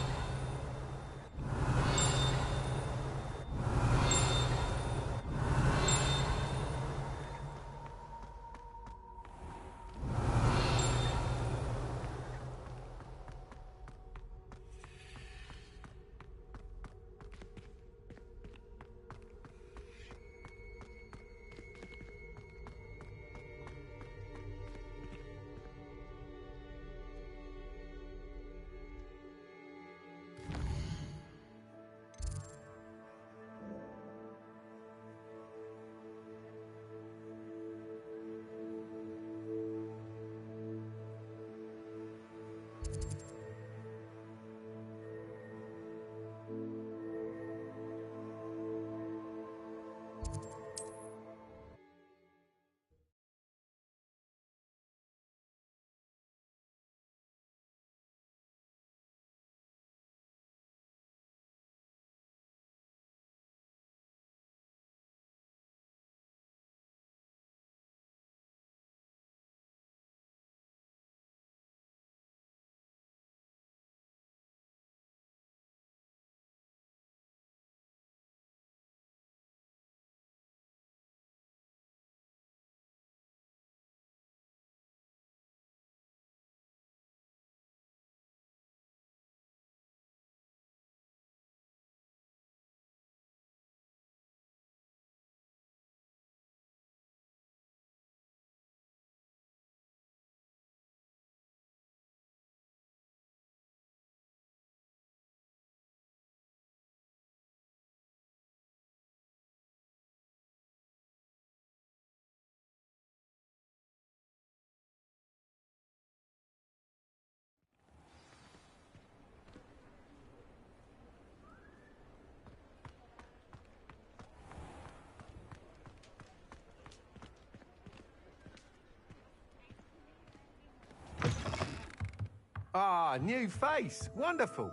[SPEAKER 13] Ah, new face. Wonderful.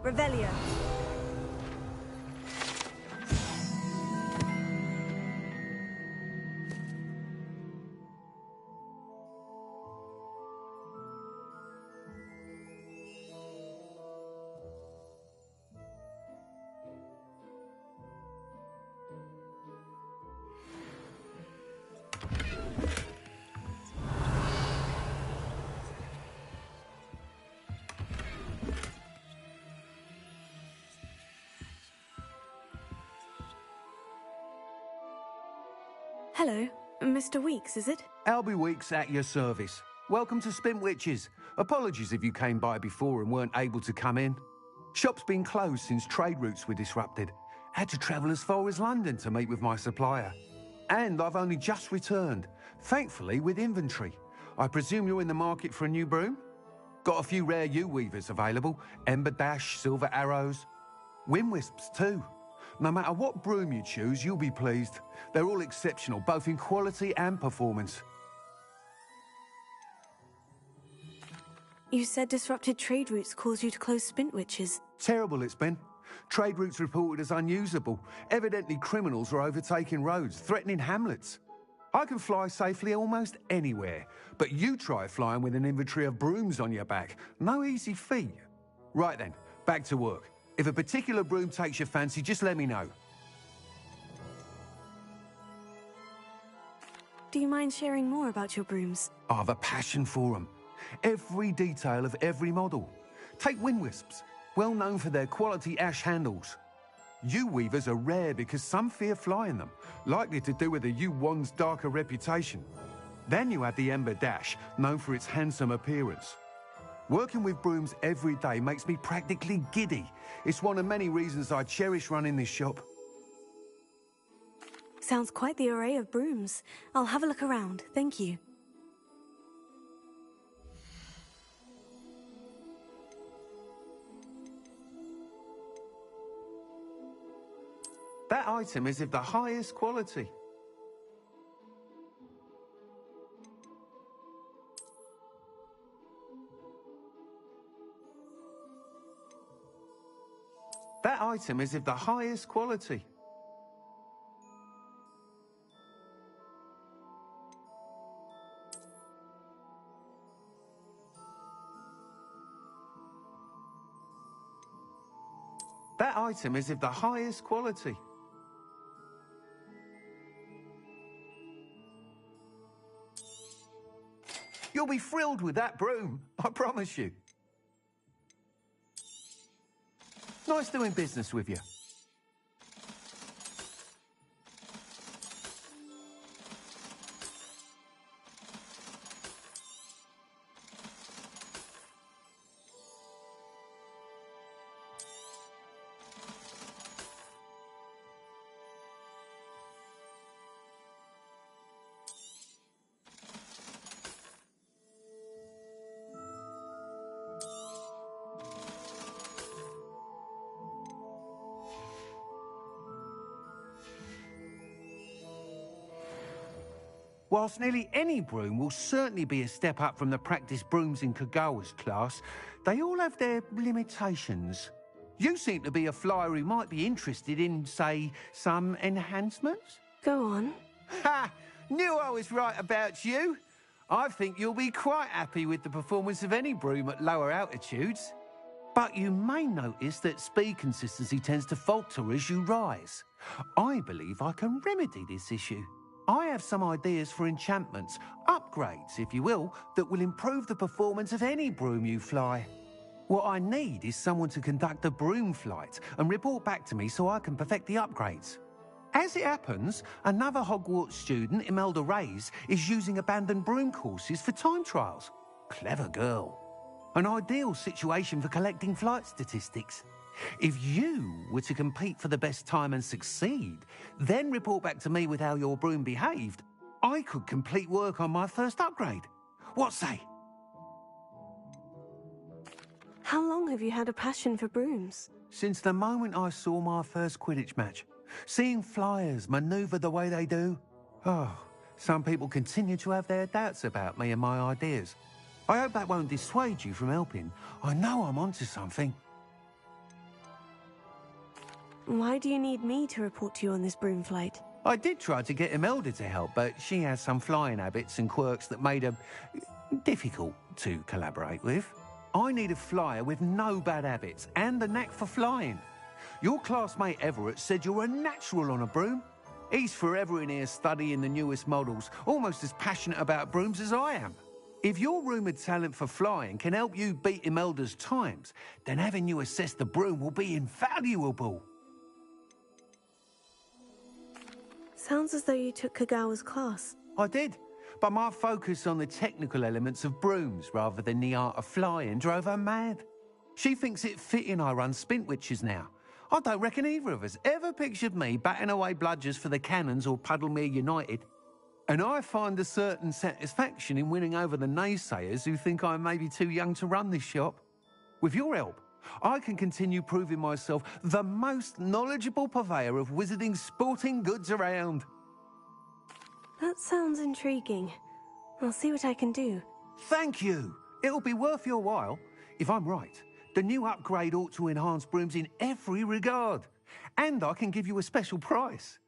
[SPEAKER 1] Revelio. Hello, Mr. Weeks, is it?
[SPEAKER 13] Albie Weeks at your service. Welcome to Spintwitches. Apologies if you came by before and weren't able to come in. Shop's been closed since trade routes were disrupted. Had to travel as far as London to meet with my supplier. And I've only just returned, thankfully with inventory. I presume you're in the market for a new broom? Got a few rare U-weavers available. Ember Dash, Silver Arrows. Wind Wisps too. No matter what broom you choose, you'll be pleased. They're all exceptional, both in quality and performance.
[SPEAKER 1] You said disrupted trade routes caused you to close Spintwitches.
[SPEAKER 13] Terrible it's been. Trade routes reported as unusable. Evidently criminals are overtaking roads, threatening hamlets. I can fly safely almost anywhere, but you try flying with an inventory of brooms on your back. No easy feat. Right then, back to work. If a particular broom takes your fancy, just let me know.
[SPEAKER 1] Do you mind sharing more about your brooms?
[SPEAKER 13] I have a passion for them. Every detail of every model. Take Wind Wisps, well known for their quality ash handles. U-weavers are rare because some fear flying them, likely to do with the U-wand's darker reputation. Then you have the Ember Dash, known for its handsome appearance. Working with brooms every day makes me practically giddy. It's one of many reasons I cherish running this shop.
[SPEAKER 1] Sounds quite the array of brooms. I'll have a look around, thank you.
[SPEAKER 13] That item is of the highest quality. That item is of the highest quality. That item is of the highest quality. You'll be thrilled with that broom, I promise you. Nice doing business with you. Whilst nearly any broom will certainly be a step up from the practice brooms in Kagawa's class, they all have their limitations. You seem to be a flyer who might be interested in, say, some enhancements?
[SPEAKER 1] Go on.
[SPEAKER 13] Ha! Knew I was right about you. I think you'll be quite happy with the performance of any broom at lower altitudes. But you may notice that speed consistency tends to falter as you rise. I believe I can remedy this issue. I have some ideas for enchantments, upgrades, if you will, that will improve the performance of any broom you fly. What I need is someone to conduct a broom flight and report back to me so I can perfect the upgrades. As it happens, another Hogwarts student, Imelda Reyes, is using abandoned broom courses for time trials. Clever girl. An ideal situation for collecting flight statistics. If you were to compete for the best time and succeed, then report back to me with how your broom behaved, I could complete work on my first upgrade. What say?
[SPEAKER 1] How long have you had a passion for brooms?
[SPEAKER 13] Since the moment I saw my first Quidditch match. Seeing flyers manoeuvre the way they do. Oh, some people continue to have their doubts about me and my ideas. I hope that won't dissuade you from helping. I know I'm onto something.
[SPEAKER 1] Why do you need me to report to you on this broom flight?
[SPEAKER 13] I did try to get Imelda to help, but she has some flying habits and quirks that made her difficult to collaborate with. I need a flyer with no bad habits and a knack for flying. Your classmate Everett said you're a natural on a broom. He's forever in here studying the newest models, almost as passionate about brooms as I am. If your rumoured talent for flying can help you beat Imelda's times, then having you assess the broom will be invaluable.
[SPEAKER 1] Sounds as though you took Kagawa's class.
[SPEAKER 13] I did, but my focus on the technical elements of brooms rather than the art of flying drove her mad. She thinks it fitting I run Spintwitches now. I don't reckon either of us ever pictured me batting away bludgers for the Cannons or Puddlemere United. And I find a certain satisfaction in winning over the naysayers who think I may be too young to run this shop. With your help, I can continue proving myself the most knowledgeable purveyor of wizarding sporting goods around.
[SPEAKER 1] That sounds intriguing. I'll see what I can do.
[SPEAKER 13] Thank you. It'll be worth your while. If I'm right, the new upgrade ought to enhance brooms in every regard. And I can give you a special price.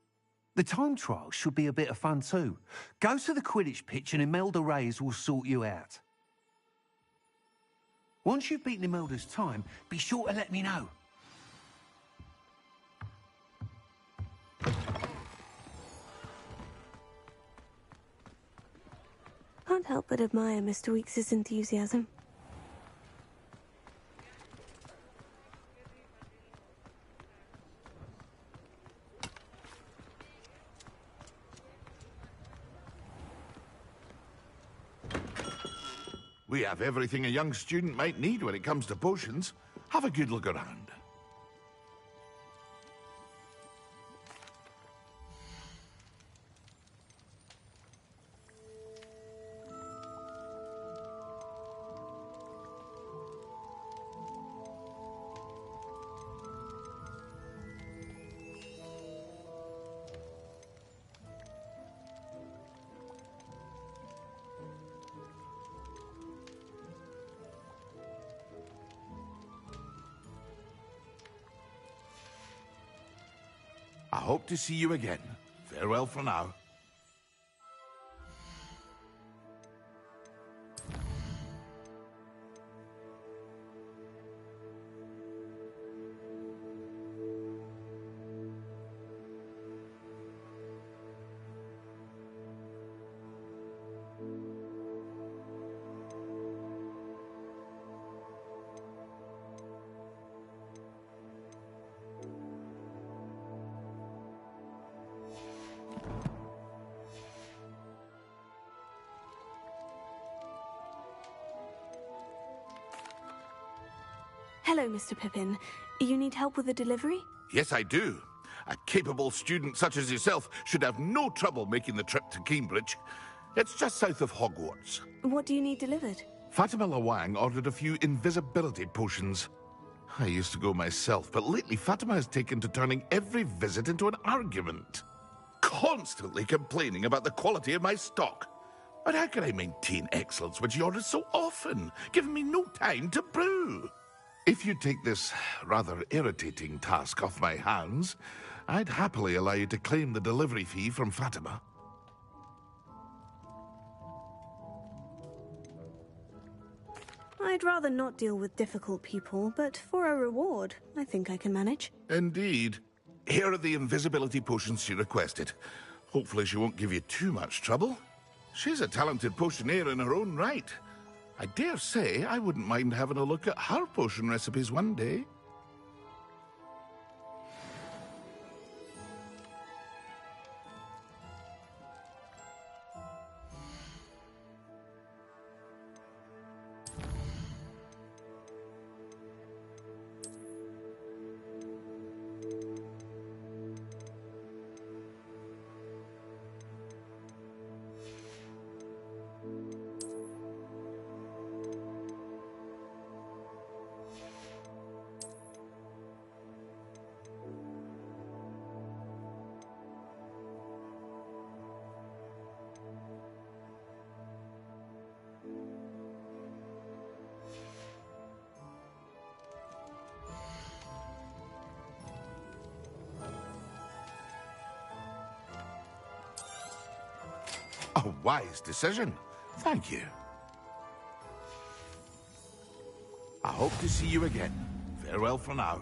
[SPEAKER 13] The time trial should be a bit of fun too. Go to the Quidditch pitch and Imelda Reyes will sort you out. Once you've beaten Imelda's time, be sure to let me know.
[SPEAKER 1] Can't help but admire Mr. Weekes' enthusiasm.
[SPEAKER 14] We have everything a young student might need when it comes to potions. Have a good look around. I hope to see you again. Farewell for now.
[SPEAKER 1] Hello, Mr. Pippin. You need help with a delivery?
[SPEAKER 14] Yes, I do. A capable student such as yourself should have no trouble making the trip to Cambridge. It's just south of Hogwarts.
[SPEAKER 1] What do you need delivered?
[SPEAKER 14] Fatima Lawang ordered a few invisibility potions. I used to go myself, but lately Fatima has taken to turning every visit into an argument. Constantly complaining about the quality of my stock. But how can I maintain excellence when she orders so often, giving me no time to brew? If you take this rather irritating task off my hands, I'd happily allow you to claim the delivery fee from Fatima.
[SPEAKER 1] I'd rather not deal with difficult people, but for a reward, I think I can manage.
[SPEAKER 14] Indeed. Here are the invisibility potions she requested. Hopefully she won't give you too much trouble. She's a talented potioneer in her own right. I dare say I wouldn't mind having a look at her potion recipes one day. A wise decision. Thank you. I hope to see you again. Farewell for now.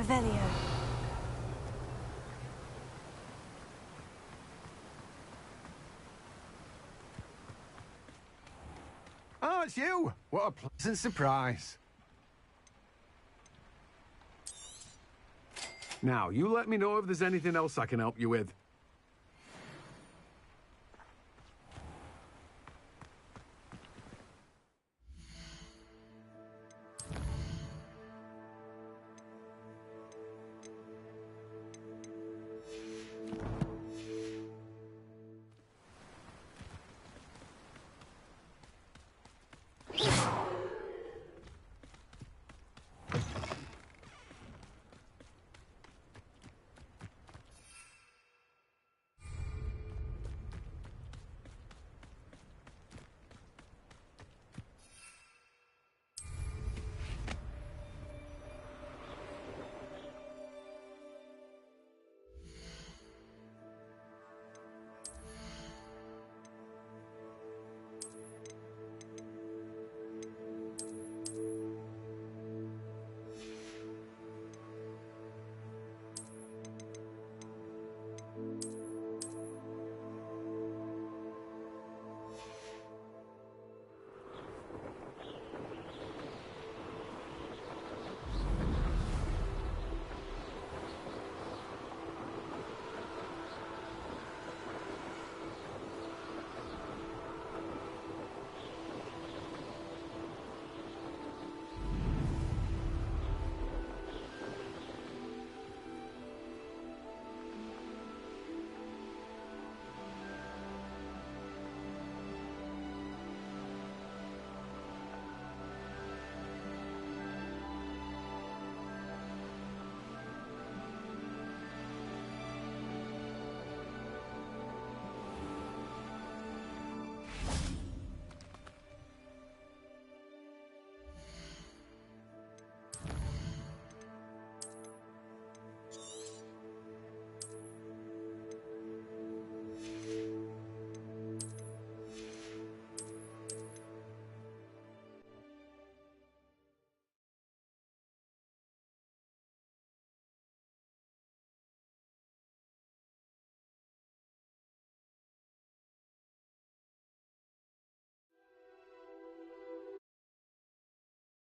[SPEAKER 1] Revelio.
[SPEAKER 13] Oh, it's you! What a pleasant surprise. Now, you let me know if there's anything else I can help you with.